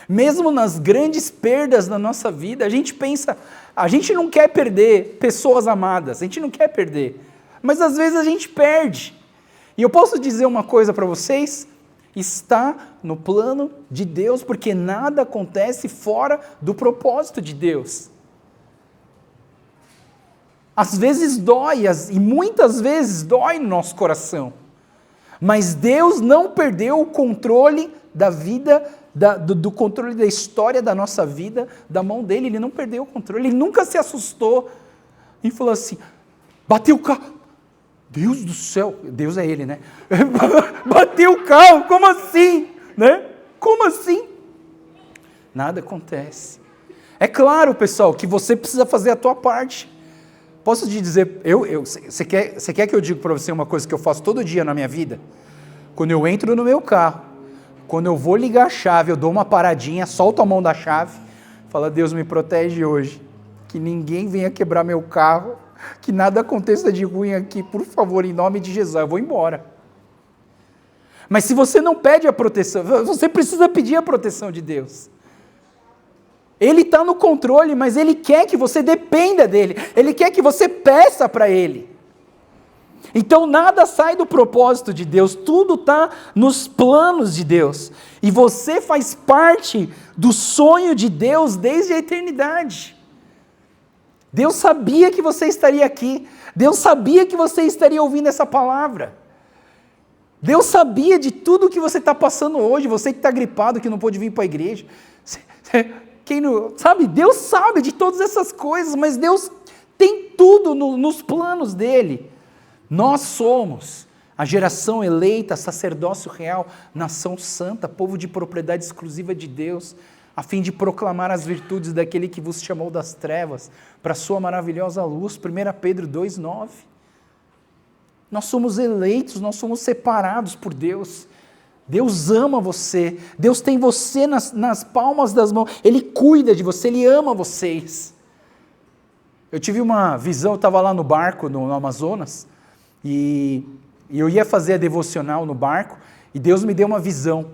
Mesmo nas grandes perdas da nossa vida, a gente pensa, a gente não quer perder pessoas amadas, a gente não quer perder, mas às vezes a gente perde. E eu posso dizer uma coisa para vocês, está no plano de Deus, porque nada acontece fora do propósito de Deus. Às vezes dói, e muitas vezes dói no nosso coração, mas Deus não perdeu o controle da vida, do controle da história da nossa vida, da mão dele. Ele não perdeu o controle, ele nunca se assustou e falou assim, bateu o carro, Deus do céu, Deus é ele, né? Bateu o carro, como assim? Né? Como assim? Nada acontece. É claro, pessoal, que você precisa fazer a tua parte. Posso te dizer, você quer que eu diga para você uma coisa que eu faço todo dia na minha vida? Quando eu entro no meu carro, quando eu vou ligar a chave, eu dou uma paradinha, solto a mão da chave, falo, Deus me protege hoje, que ninguém venha quebrar meu carro, que nada aconteça de ruim aqui, por favor, em nome de Jesus, eu vou embora. Mas se você não pede a proteção, você precisa pedir a proteção de Deus. Ele está no controle, mas Ele quer que você dependa dEle, Ele quer que você peça para Ele. Então nada sai do propósito de Deus, tudo está nos planos de Deus. E você faz parte do sonho de Deus desde a eternidade. Deus sabia que você estaria aqui, Deus sabia que você estaria ouvindo essa palavra. Deus sabia de tudo que você está passando hoje, você que está gripado, que não pôde vir para a igreja. Sabe, Deus sabe de todas essas coisas, mas Deus tem tudo nos planos dEle. Nós somos a geração eleita, sacerdócio real, nação santa, povo de propriedade exclusiva de Deus, a fim de proclamar as virtudes daquele que vos chamou das trevas, para a sua maravilhosa luz, 1 Pedro 2,9. Nós somos eleitos, nós somos separados por Deus. Deus ama você, Deus tem você nas palmas das mãos, Ele cuida de você, Ele ama vocês. Eu tive uma visão, eu estava lá no barco, no Amazonas, e eu ia fazer a devocional no barco, e Deus me deu uma visão,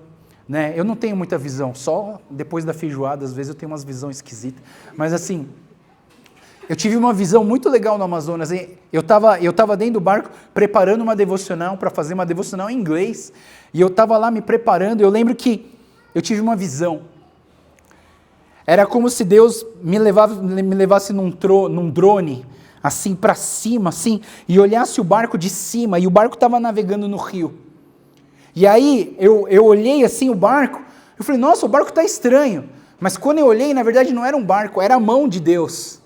né? Eu não tenho muita visão, só depois da feijoada, às vezes eu tenho umas visões esquisitas, mas assim, eu tive uma visão muito legal no Amazonas. Eu estava dentro do barco preparando uma devocional, para fazer uma devocional em inglês, e eu estava lá me preparando, eu lembro que eu tive uma visão. Era como se Deus me levasse num drone, assim para cima, assim, e olhasse o barco de cima, e o barco estava navegando no rio. E aí eu olhei assim o barco, eu falei, nossa, o barco está estranho. Mas quando eu olhei, na verdade não era um barco, era a mão de Deus.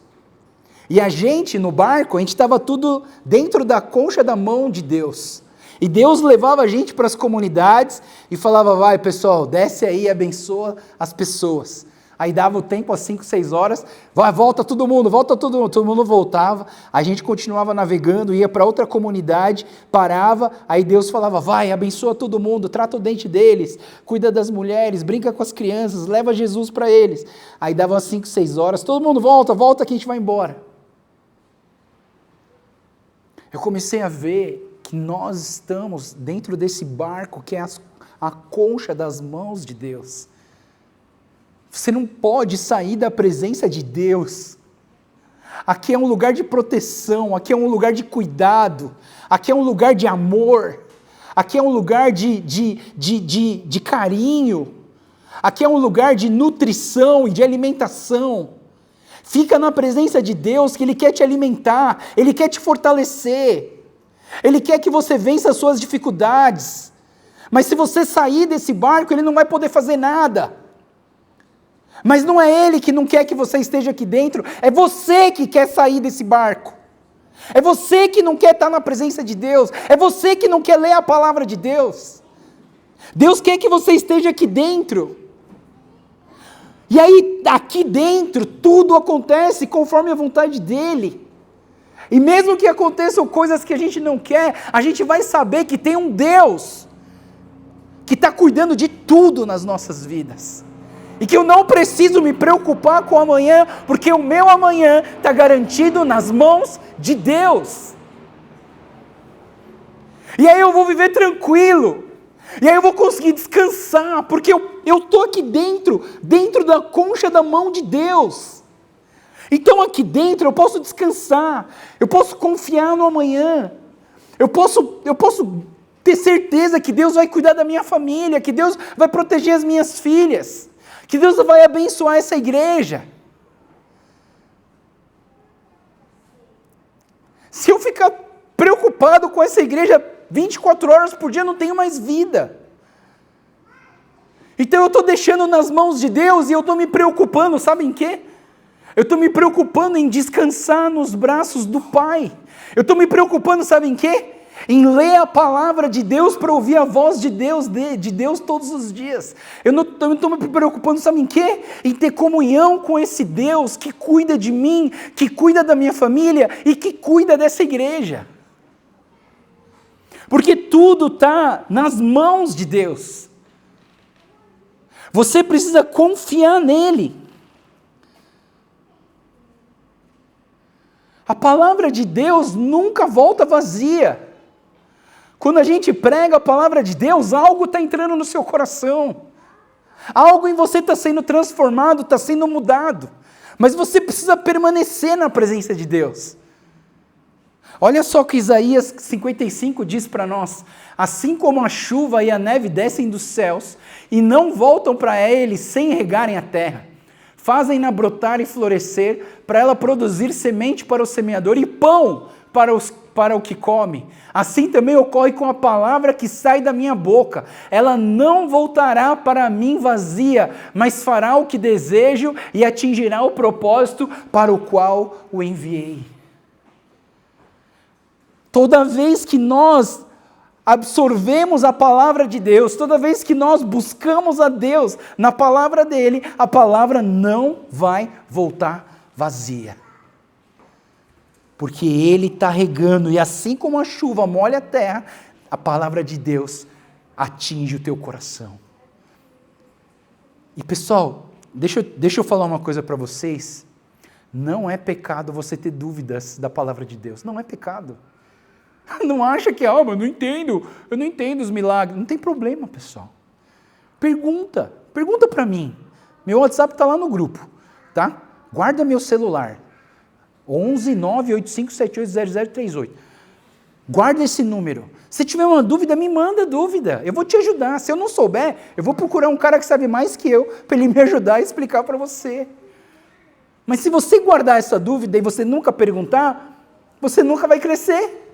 E a gente no barco, a gente estava tudo dentro da concha da mão de Deus. E Deus levava a gente para as comunidades e falava, vai pessoal, desce aí e abençoa as pessoas. Aí dava o tempo às 5, 6 horas, volta todo mundo voltava, a gente continuava navegando, ia para outra comunidade, parava, aí Deus falava, vai, abençoa todo mundo, trata o dente deles, cuida das mulheres, brinca com as crianças, leva Jesus para eles. Aí dava às 5, 6 horas, todo mundo volta que a gente vai embora. Eu comecei a ver que nós estamos dentro desse barco que é a concha das mãos de Deus. Você não pode sair da presença de Deus. Aqui é um lugar de proteção, aqui é um lugar de cuidado, aqui é um lugar de amor, aqui é um lugar de carinho, aqui é um lugar de nutrição e de alimentação. Fica na presença de Deus, que Ele quer te alimentar, Ele quer te fortalecer, Ele quer que você vença as suas dificuldades. Mas se você sair desse barco, Ele não vai poder fazer nada. Mas não é Ele que não quer que você esteja aqui dentro, é você que quer sair desse barco. É você que não quer estar na presença de Deus, é você que não quer ler a palavra de Deus. Deus quer que você esteja aqui dentro. E aí, aqui dentro, tudo acontece conforme a vontade dEle. E mesmo que aconteçam coisas que a gente não quer, a gente vai saber que tem um Deus que está cuidando de tudo nas nossas vidas. E que eu não preciso me preocupar com o amanhã, porque o meu amanhã está garantido nas mãos de Deus. E aí eu vou viver tranquilo. E aí eu vou conseguir descansar, porque eu estou aqui dentro da concha da mão de Deus. Então aqui dentro eu posso descansar, eu posso confiar no amanhã, eu posso ter certeza que Deus vai cuidar da minha família, que Deus vai proteger as minhas filhas, que Deus vai abençoar essa igreja. Se eu ficar preocupado com essa igreja 24 horas por dia, eu não tenho mais vida. Então eu estou deixando nas mãos de Deus e eu estou me preocupando, sabe em quê? Eu estou me preocupando em descansar nos braços do Pai. Eu estou me preocupando, sabe em quê? Em ler a palavra de Deus para ouvir a voz de Deus todos os dias. Eu não estou me preocupando, sabe em quê? Em ter comunhão com esse Deus que cuida de mim, que cuida da minha família e que cuida dessa igreja. Porque tudo está nas mãos de Deus. Você precisa confiar nele. A palavra de Deus nunca volta vazia. Quando a gente prega a palavra de Deus, algo está entrando no seu coração. Algo em você está sendo transformado, está sendo mudado. Mas você precisa permanecer na presença de Deus. Olha só o que Isaías 55 diz para nós. Assim como a chuva e a neve descem dos céus e não voltam para ele sem regarem a terra, fazem-na brotar e florescer, para ela produzir semente para o semeador e pão para o que come. Assim também ocorre com a palavra que sai da minha boca. Ela não voltará para mim vazia, mas fará o que desejo e atingirá o propósito para o qual o enviei. Toda vez que nós absorvemos a palavra de Deus, toda vez que nós buscamos a Deus na palavra dele, a palavra não vai voltar vazia. Porque ele está regando, e assim como a chuva molha a terra, a palavra de Deus atinge o teu coração. E pessoal, deixa eu falar uma coisa para vocês. Não é pecado você ter dúvidas da palavra de Deus. Não é pecado. Não acha que, eu não entendo os milagres. Não tem problema, pessoal. Pergunta para mim. Meu WhatsApp está lá no grupo, tá? Guarda meu celular. 11 98578 0038. Guarda esse número. Se tiver uma dúvida, me manda dúvida. Eu vou te ajudar. Se eu não souber, eu vou procurar um cara que sabe mais que eu, para ele me ajudar e explicar para você. Mas se você guardar essa dúvida e você nunca perguntar, você nunca vai crescer.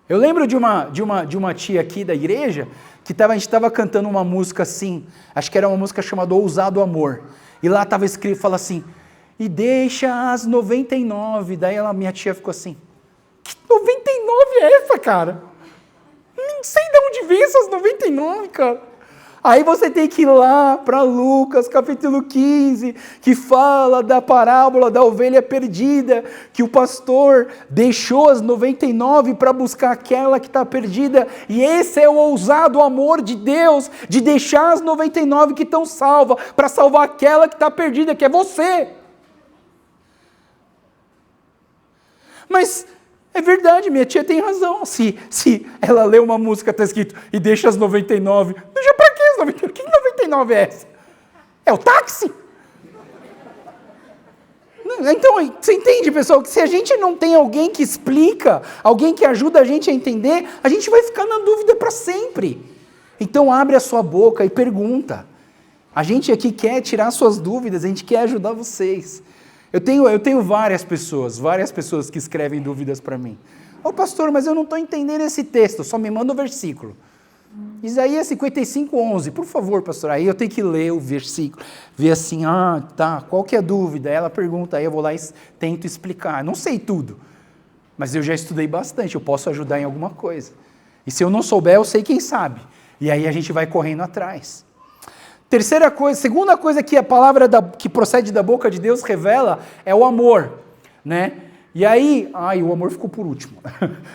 Eu lembro de uma tia aqui da igreja, que a gente estava cantando uma música assim, acho que era uma música chamada Ousado Amor. E lá estava escrito, fala assim, e deixa as 99. Daí minha tia ficou assim, que 99 é essa, cara? Não sei de onde vem essas 99, cara. Aí você tem que ir lá para Lucas, capítulo 15, que fala da parábola da ovelha perdida, que o pastor deixou as 99 para buscar aquela que está perdida, e esse é o ousado amor de Deus, de deixar as 99 que estão salvas, para salvar aquela que está perdida, que é você. Mas é verdade, minha tia tem razão. Se ela lê uma música, está escrito, e deixa as 99, deixa para quê as 99? Que 99 é essa? o táxi. Então, você entende, pessoal, que se a gente não tem alguém que explica, alguém que ajuda a gente a entender, a gente vai ficar na dúvida para sempre. Então, abre a sua boca e pergunta. A gente aqui quer tirar suas dúvidas, a gente quer ajudar vocês. Eu tenho várias pessoas que escrevem dúvidas para mim. Pastor, mas eu não estou entendendo esse texto, só me manda o versículo. Isaías 55:11, por favor, pastor. Aí eu tenho que ler o versículo, ver assim, qual que é a dúvida? Aí ela pergunta, aí eu vou lá e tento explicar. Não sei tudo, mas eu já estudei bastante, eu posso ajudar em alguma coisa. E se eu não souber, eu sei quem sabe. E aí a gente vai correndo atrás. Segunda coisa que a palavra que procede da boca de Deus revela é o amor, né? E aí, o amor ficou por último.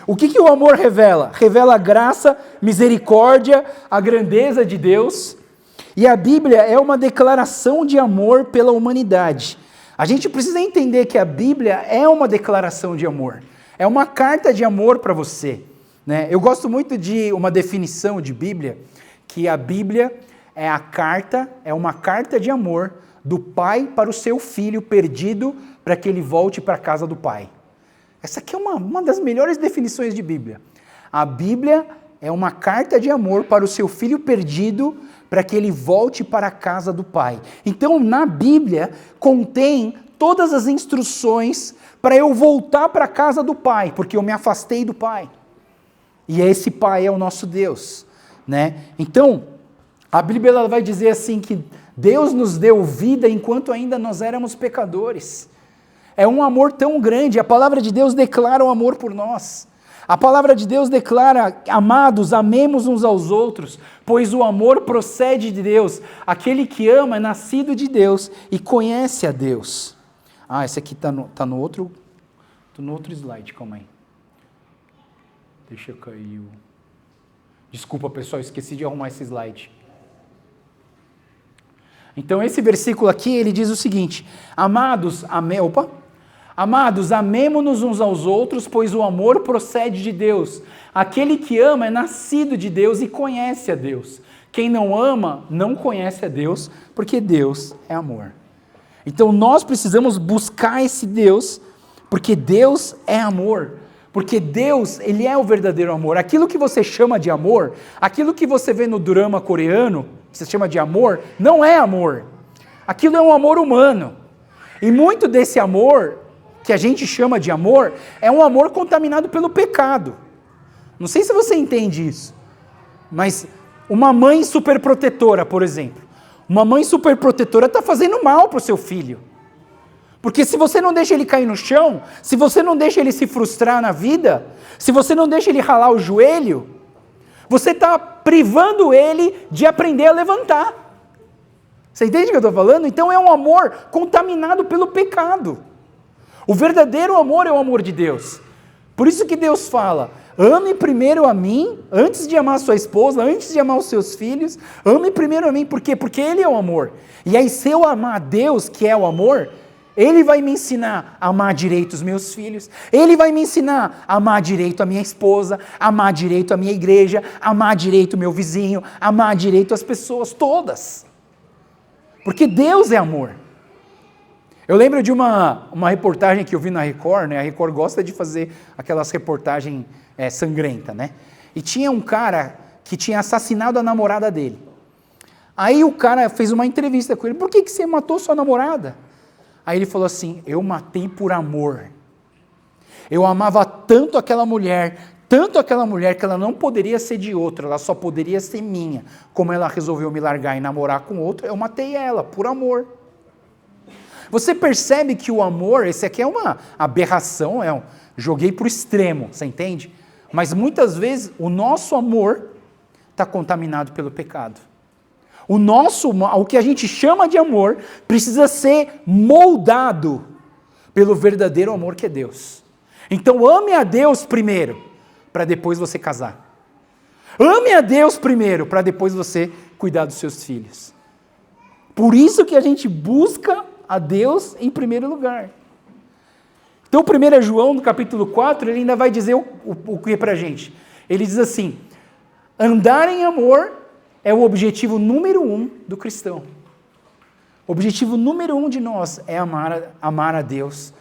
O que o amor revela? Revela a graça, misericórdia, a grandeza de Deus. E a Bíblia é uma declaração de amor pela humanidade. A gente precisa entender que a Bíblia é uma declaração de amor. É uma carta de amor para você, né? Eu gosto muito de uma definição de Bíblia, que a Bíblia é uma carta de amor do pai para o seu filho perdido, para que ele volte para a casa do pai. Essa aqui é uma das melhores definições de Bíblia. A Bíblia é uma carta de amor para o seu filho perdido, para que ele volte para a casa do pai. Então, na Bíblia, contém todas as instruções para eu voltar para a casa do pai, porque eu me afastei do pai. E esse pai é o nosso Deus, né? Então, a Bíblia ela vai dizer assim que Deus nos deu vida enquanto ainda nós éramos pecadores. É um amor tão grande, a palavra de Deus declara o amor por nós. A palavra de Deus declara, amados, amemos uns aos outros, pois o amor procede de Deus. Aquele que ama é nascido de Deus e conhece a Deus. Esse aqui está no outro slide, calma aí. Deixa eu cair Desculpa, pessoal, esqueci de arrumar esse slide. Então, esse versículo aqui, ele diz o seguinte: Amados, amemo-nos uns aos outros, pois o amor procede de Deus. Aquele que ama é nascido de Deus e conhece a Deus. Quem não ama, não conhece a Deus, porque Deus é amor. Então, nós precisamos buscar esse Deus, porque Deus é amor. Porque Deus, Ele é o verdadeiro amor. Aquilo que você chama de amor, aquilo que você vê no drama coreano, que você chama de amor, não é amor. Aquilo é um amor humano. E muito desse amor, que a gente chama de amor, é um amor contaminado pelo pecado. Não sei se você entende isso, mas uma mãe superprotetora, por exemplo. Uma mãe superprotetora está fazendo mal para o seu filho. Porque se você não deixa ele cair no chão, se você não deixa ele se frustrar na vida, se você não deixa ele ralar o joelho, você está privando ele de aprender a levantar. Você entende o que eu estou falando? Então é um amor contaminado pelo pecado. O verdadeiro amor é o amor de Deus. Por isso que Deus fala: ame primeiro a mim, antes de amar a sua esposa, antes de amar os seus filhos, ame primeiro a mim. Por quê? Porque Ele é o amor. E aí, se eu amar a Deus, que é o amor, Ele vai me ensinar a amar direito os meus filhos, Ele vai me ensinar a amar direito a minha esposa, amar direito a minha igreja, amar direito o meu vizinho, amar direito as pessoas todas. Porque Deus é amor. Eu lembro de uma reportagem que eu vi na Record, né? A Record gosta de fazer aquelas reportagens sangrentas, né? E tinha um cara que tinha assassinado a namorada dele. Aí o cara fez uma entrevista com ele: por que você matou sua namorada? Aí ele falou assim: eu matei por amor. Eu amava tanto aquela mulher, que ela não poderia ser de outra, ela só poderia ser minha. Como ela resolveu me largar e namorar com outro, eu matei ela, por amor. Você percebe que o amor, esse aqui é uma aberração, joguei para o extremo, você entende? Mas muitas vezes o nosso amor está contaminado pelo pecado. O que a gente chama de amor precisa ser moldado pelo verdadeiro amor que é Deus. Então ame a Deus primeiro, para depois você casar. Ame a Deus primeiro, para depois você cuidar dos seus filhos. Por isso que a gente busca a Deus em primeiro lugar. Então 1 João, no capítulo 4, ele ainda vai dizer o que para a gente? Ele diz assim: andar em amor é o objetivo número 1 do cristão. O objetivo número 1 de nós é amar a Deus.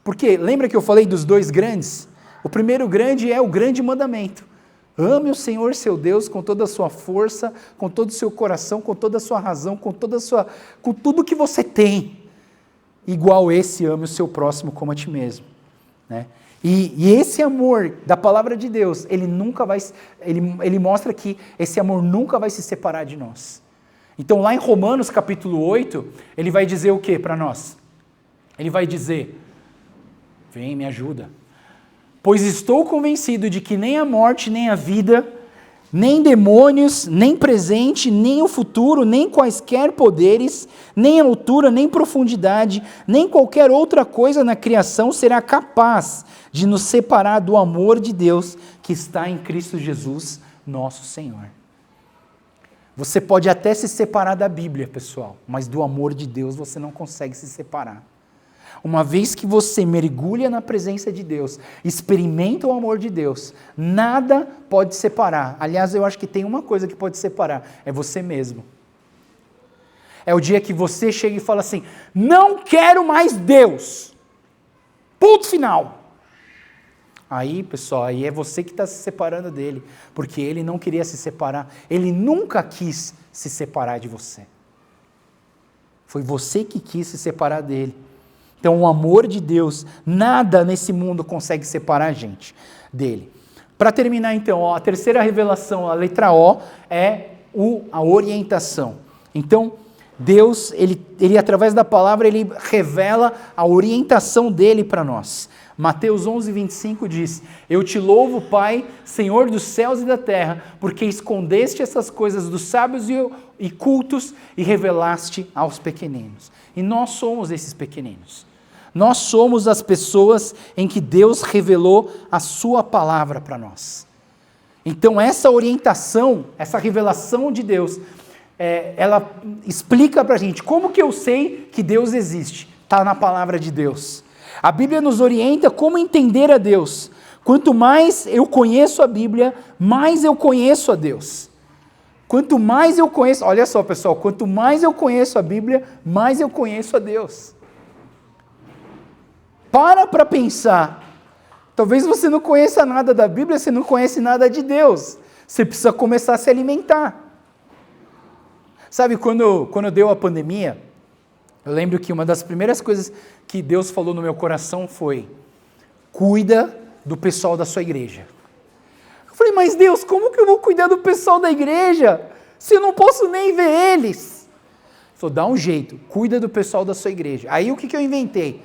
Porque lembra que eu falei dos 2 grandes? O primeiro grande é o grande mandamento. Ame o Senhor seu Deus com toda a sua força, com todo o seu coração, com toda a sua razão, com tudo que você tem. Igual esse, ame o seu próximo como a ti mesmo. Né? E esse amor da palavra de Deus, ele mostra que esse amor nunca vai se separar de nós. Então lá em Romanos capítulo 8, ele vai dizer o que para nós? Ele vai dizer, vem, me ajuda. Pois estou convencido de que nem a morte, nem a vida, nem demônios, nem presente, nem o futuro, nem quaisquer poderes, nem altura, nem profundidade, nem qualquer outra coisa na criação será capaz de nos separar do amor de Deus que está em Cristo Jesus, nosso Senhor. Você pode até se separar da Bíblia, pessoal, mas do amor de Deus você não consegue se separar. Uma vez que você mergulha na presença de Deus, experimenta o amor de Deus, nada pode separar. Aliás, eu acho que tem uma coisa que pode separar, é você mesmo. É o dia que você chega e fala assim, não quero mais Deus. Ponto final. Aí, pessoal, aí é você que está se separando dele, porque ele não queria se separar, ele nunca quis se separar de você. Foi você que quis se separar dele. Então, o amor de Deus, nada nesse mundo consegue separar a gente dele. Para terminar, então, a terceira revelação, a letra O, é a orientação. Então, Deus, ele através da palavra, ele revela a orientação dele para nós. Mateus 11, 25 diz, eu te louvo, Pai, Senhor dos céus e da terra, porque escondeste essas coisas dos sábios e cultos e revelaste aos pequeninos. E nós somos esses pequeninos. Nós somos as pessoas em que Deus revelou a sua palavra para nós. Então essa orientação, essa revelação de Deus, ela explica para a gente como que eu sei que Deus existe. Está na palavra de Deus. A Bíblia nos orienta como entender a Deus. Quanto mais eu conheço a Bíblia, mais eu conheço a Deus. Quanto mais eu conheço, olha só pessoal, quanto mais eu conheço a Bíblia, mais eu conheço a Deus. Para pensar. Talvez você não conheça nada da Bíblia, você não conhece nada de Deus. Você precisa começar a se alimentar. Sabe, quando deu a pandemia, eu lembro que uma das primeiras coisas que Deus falou no meu coração foi, cuida do pessoal da sua igreja. Eu falei, mas Deus, como que eu vou cuidar do pessoal da igreja, se eu não posso nem ver eles? Ele falou, dá um jeito, cuida do pessoal da sua igreja. Aí o que eu inventei?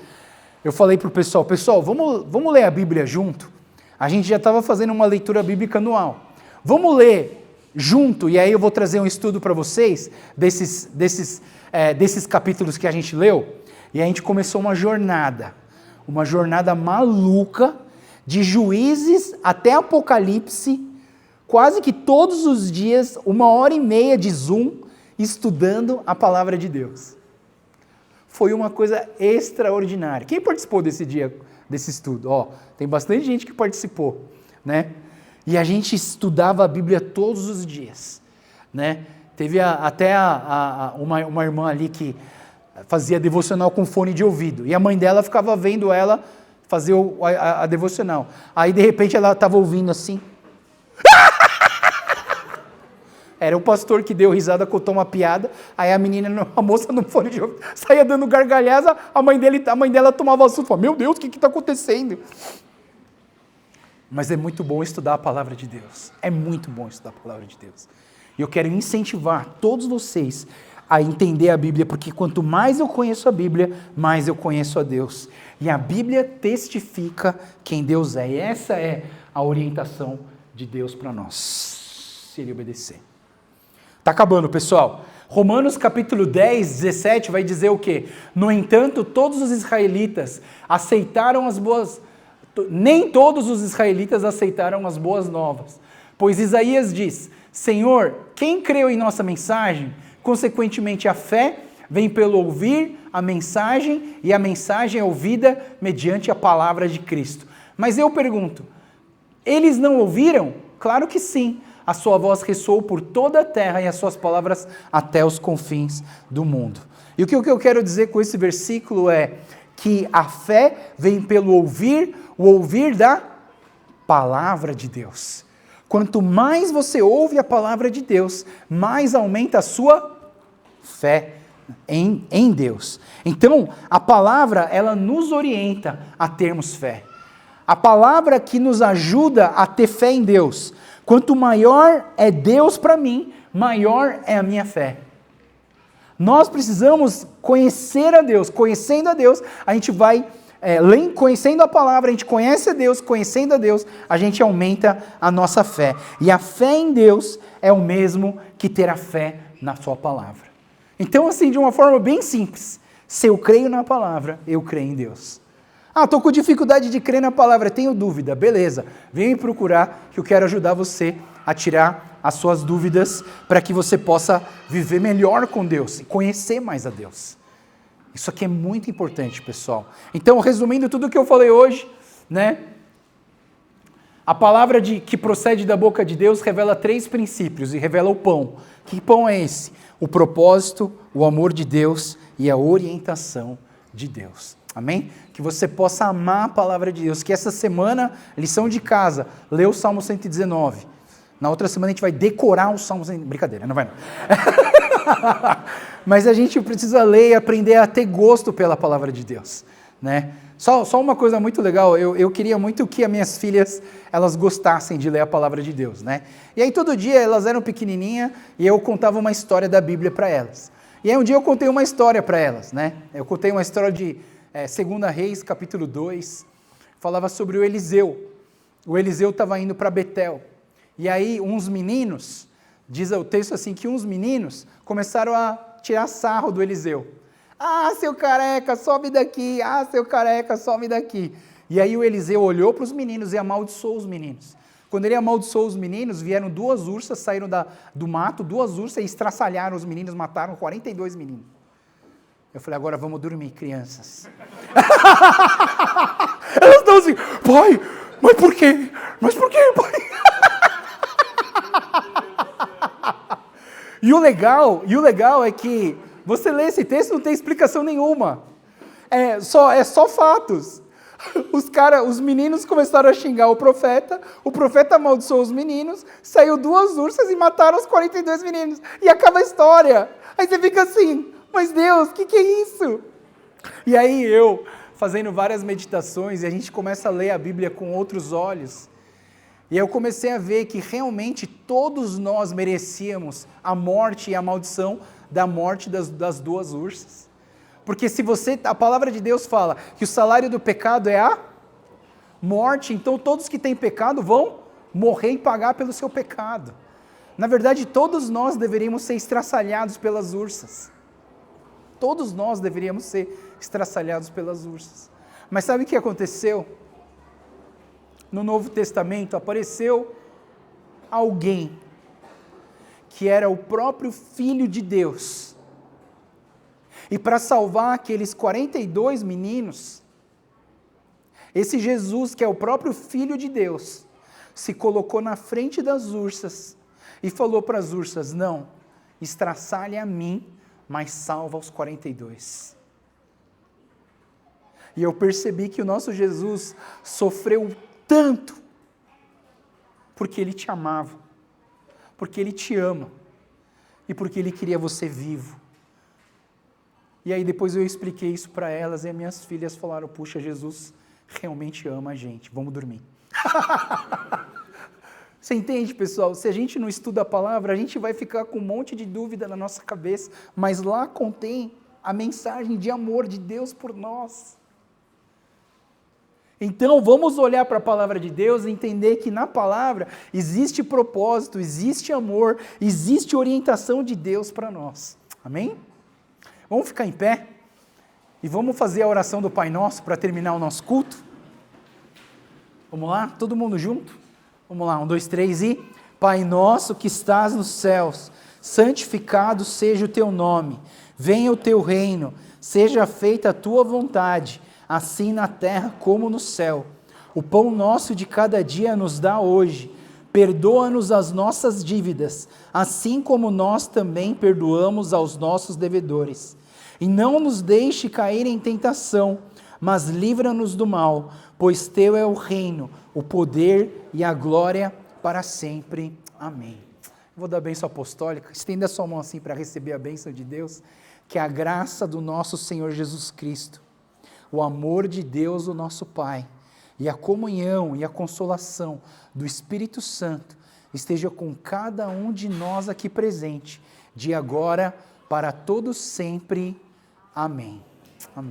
Eu falei para o pessoal, vamos ler a Bíblia junto? A gente já estava fazendo uma leitura bíblica anual. Vamos ler junto, e aí eu vou trazer um estudo para vocês, desses capítulos que a gente leu, e a gente começou uma jornada maluca, de Juízes até Apocalipse, quase que todos os dias, 1h30 de Zoom, estudando a palavra de Deus. Foi uma coisa extraordinária. Quem participou desse dia, desse estudo? Tem bastante gente que participou, né? E a gente estudava a Bíblia todos os dias, né? Teve até uma irmã ali que fazia devocional com fone de ouvido, e a mãe dela ficava vendo ela fazer a devocional. Aí, de repente, ela estava ouvindo assim. Era o pastor que deu risada, contou uma piada, aí a moça no fone de ouvido saía dando gargalhada, a mãe dela tomava assunto, falava, meu Deus, o que está acontecendo? Mas é muito bom estudar a palavra de Deus. É muito bom estudar a palavra de Deus. E eu quero incentivar todos vocês a entender a Bíblia, porque quanto mais eu conheço a Bíblia, mais eu conheço a Deus. E a Bíblia testifica quem Deus é. E essa é a orientação de Deus para nós, se Ele obedecer. Está acabando, pessoal. Romanos capítulo 10, 17 vai dizer o quê? No entanto, nem todos os israelitas aceitaram as boas novas. Pois Isaías diz, Senhor, quem creu em nossa mensagem? Consequentemente, a fé vem pelo ouvir a mensagem, e a mensagem é ouvida mediante a palavra de Cristo. Mas eu pergunto, eles não ouviram? Claro que sim. A sua voz ressoou por toda a terra e as suas palavras até os confins do mundo. E o que eu quero dizer com esse versículo é que a fé vem pelo ouvir, o ouvir da palavra de Deus. Quanto mais você ouve a palavra de Deus, mais aumenta a sua fé em Deus. Então, a palavra, ela nos orienta a termos fé. A palavra que nos ajuda a ter fé em Deus. Quanto maior é Deus para mim, maior é a minha fé. Nós precisamos conhecer a Deus. Conhecendo a Deus, a gente vai, conhecendo a palavra, a gente conhece a Deus, conhecendo a Deus, a gente aumenta a nossa fé. E a fé em Deus é o mesmo que ter a fé na sua palavra. Então, assim, de uma forma bem simples, se eu creio na palavra, eu creio em Deus. Estou com dificuldade de crer na palavra, tenho dúvida, beleza, vem me procurar que eu quero ajudar você a tirar as suas dúvidas para que você possa viver melhor com Deus e conhecer mais a Deus. Isso aqui é muito importante, pessoal. Então, resumindo tudo o que eu falei hoje, né? A palavra que procede da boca de Deus revela 3 princípios e revela o pão. Que pão é esse? O propósito, o amor de Deus e a orientação de Deus. Amém? Que você possa amar a palavra de Deus. Que essa semana, lição de casa, lê o Salmo 119. Na outra semana a gente vai decorar o Salmo 119. Brincadeira, não vai não. Mas a gente precisa ler e aprender a ter gosto pela palavra de Deus. Né? Só uma coisa muito legal, eu queria muito que as minhas filhas, elas gostassem de ler a palavra de Deus, né? E aí todo dia elas eram pequenininhas e eu contava uma história da Bíblia para elas. E aí um dia eu contei uma história para elas, né? Eu contei uma história de 2 Reis, capítulo 2, falava sobre o Eliseu. O Eliseu estava indo para Betel. E aí uns meninos, diz o texto assim, que uns meninos começaram a tirar sarro do Eliseu. Seu careca, sobe daqui. Seu careca, sobe daqui. E aí o Eliseu olhou para os meninos e amaldiçoou os meninos. Quando ele amaldiçoou os meninos, vieram 2 ursas, saíram do mato, 2 ursas e estraçalharam os meninos, mataram 42 meninos. Eu falei, agora vamos dormir, crianças. Elas estão assim, pai, mas por quê? Mas por quê, pai? E o legal é que você lê esse texto, não tem explicação nenhuma. É só fatos. Os meninos começaram a xingar o profeta amaldiçoou os meninos, saiu 2 ursas e mataram os 42 meninos. E acaba a história. Aí você fica assim, mas Deus, o que é isso? E aí eu, fazendo várias meditações, e a gente começa a ler a Bíblia com outros olhos. E eu comecei a ver que realmente todos nós merecíamos a morte e a maldição da morte das 2 ursas. Porque a palavra de Deus fala que o salário do pecado é a morte, então todos que têm pecado vão morrer e pagar pelo seu pecado. Na verdade, todos nós deveríamos ser estraçalhados pelas ursas. Todos nós deveríamos ser estraçalhados pelas ursas. Mas sabe o que aconteceu? No Novo Testamento apareceu alguém que era o próprio Filho de Deus. E para salvar aqueles 42 meninos, esse Jesus, que é o próprio Filho de Deus, se colocou na frente das ursas e falou para as ursas, não, estraçalhe a mim, mas salva os 42. E eu percebi que o nosso Jesus sofreu tanto, porque Ele te amava, porque Ele te ama, e porque Ele queria você vivo. E aí depois eu expliquei isso para elas, e as minhas filhas falaram, puxa, Jesus realmente ama a gente, vamos dormir. Você entende, pessoal? Se a gente não estuda a palavra, a gente vai ficar com um monte de dúvida na nossa cabeça, mas lá contém a mensagem de amor de Deus por nós. Então, vamos olhar para a palavra de Deus e entender que na palavra existe propósito, existe amor, existe orientação de Deus para nós. Amém? Vamos ficar em pé e vamos fazer a oração do Pai Nosso para terminar o nosso culto? Vamos lá? Todo mundo junto? Vamos lá, 1, 2, 3 e... Pai Nosso que estás nos céus, santificado seja o Teu nome. Venha o Teu reino, seja feita a Tua vontade, assim na terra como no céu. O pão nosso de cada dia nos dá hoje. Perdoa-nos as nossas dívidas, assim como nós também perdoamos aos nossos devedores. e não nos deixe cair em tentação, mas livra-nos do mal, pois teu é o reino, o poder e a glória para sempre. Amém. Vou dar a bênção apostólica. Estenda a sua mão assim para receber a bênção de Deus. Que a graça do nosso Senhor Jesus Cristo, o amor de Deus, o nosso Pai, e a comunhão e a consolação do Espírito Santo esteja com cada um de nós aqui presente, de agora para todos sempre. Amém. Amém.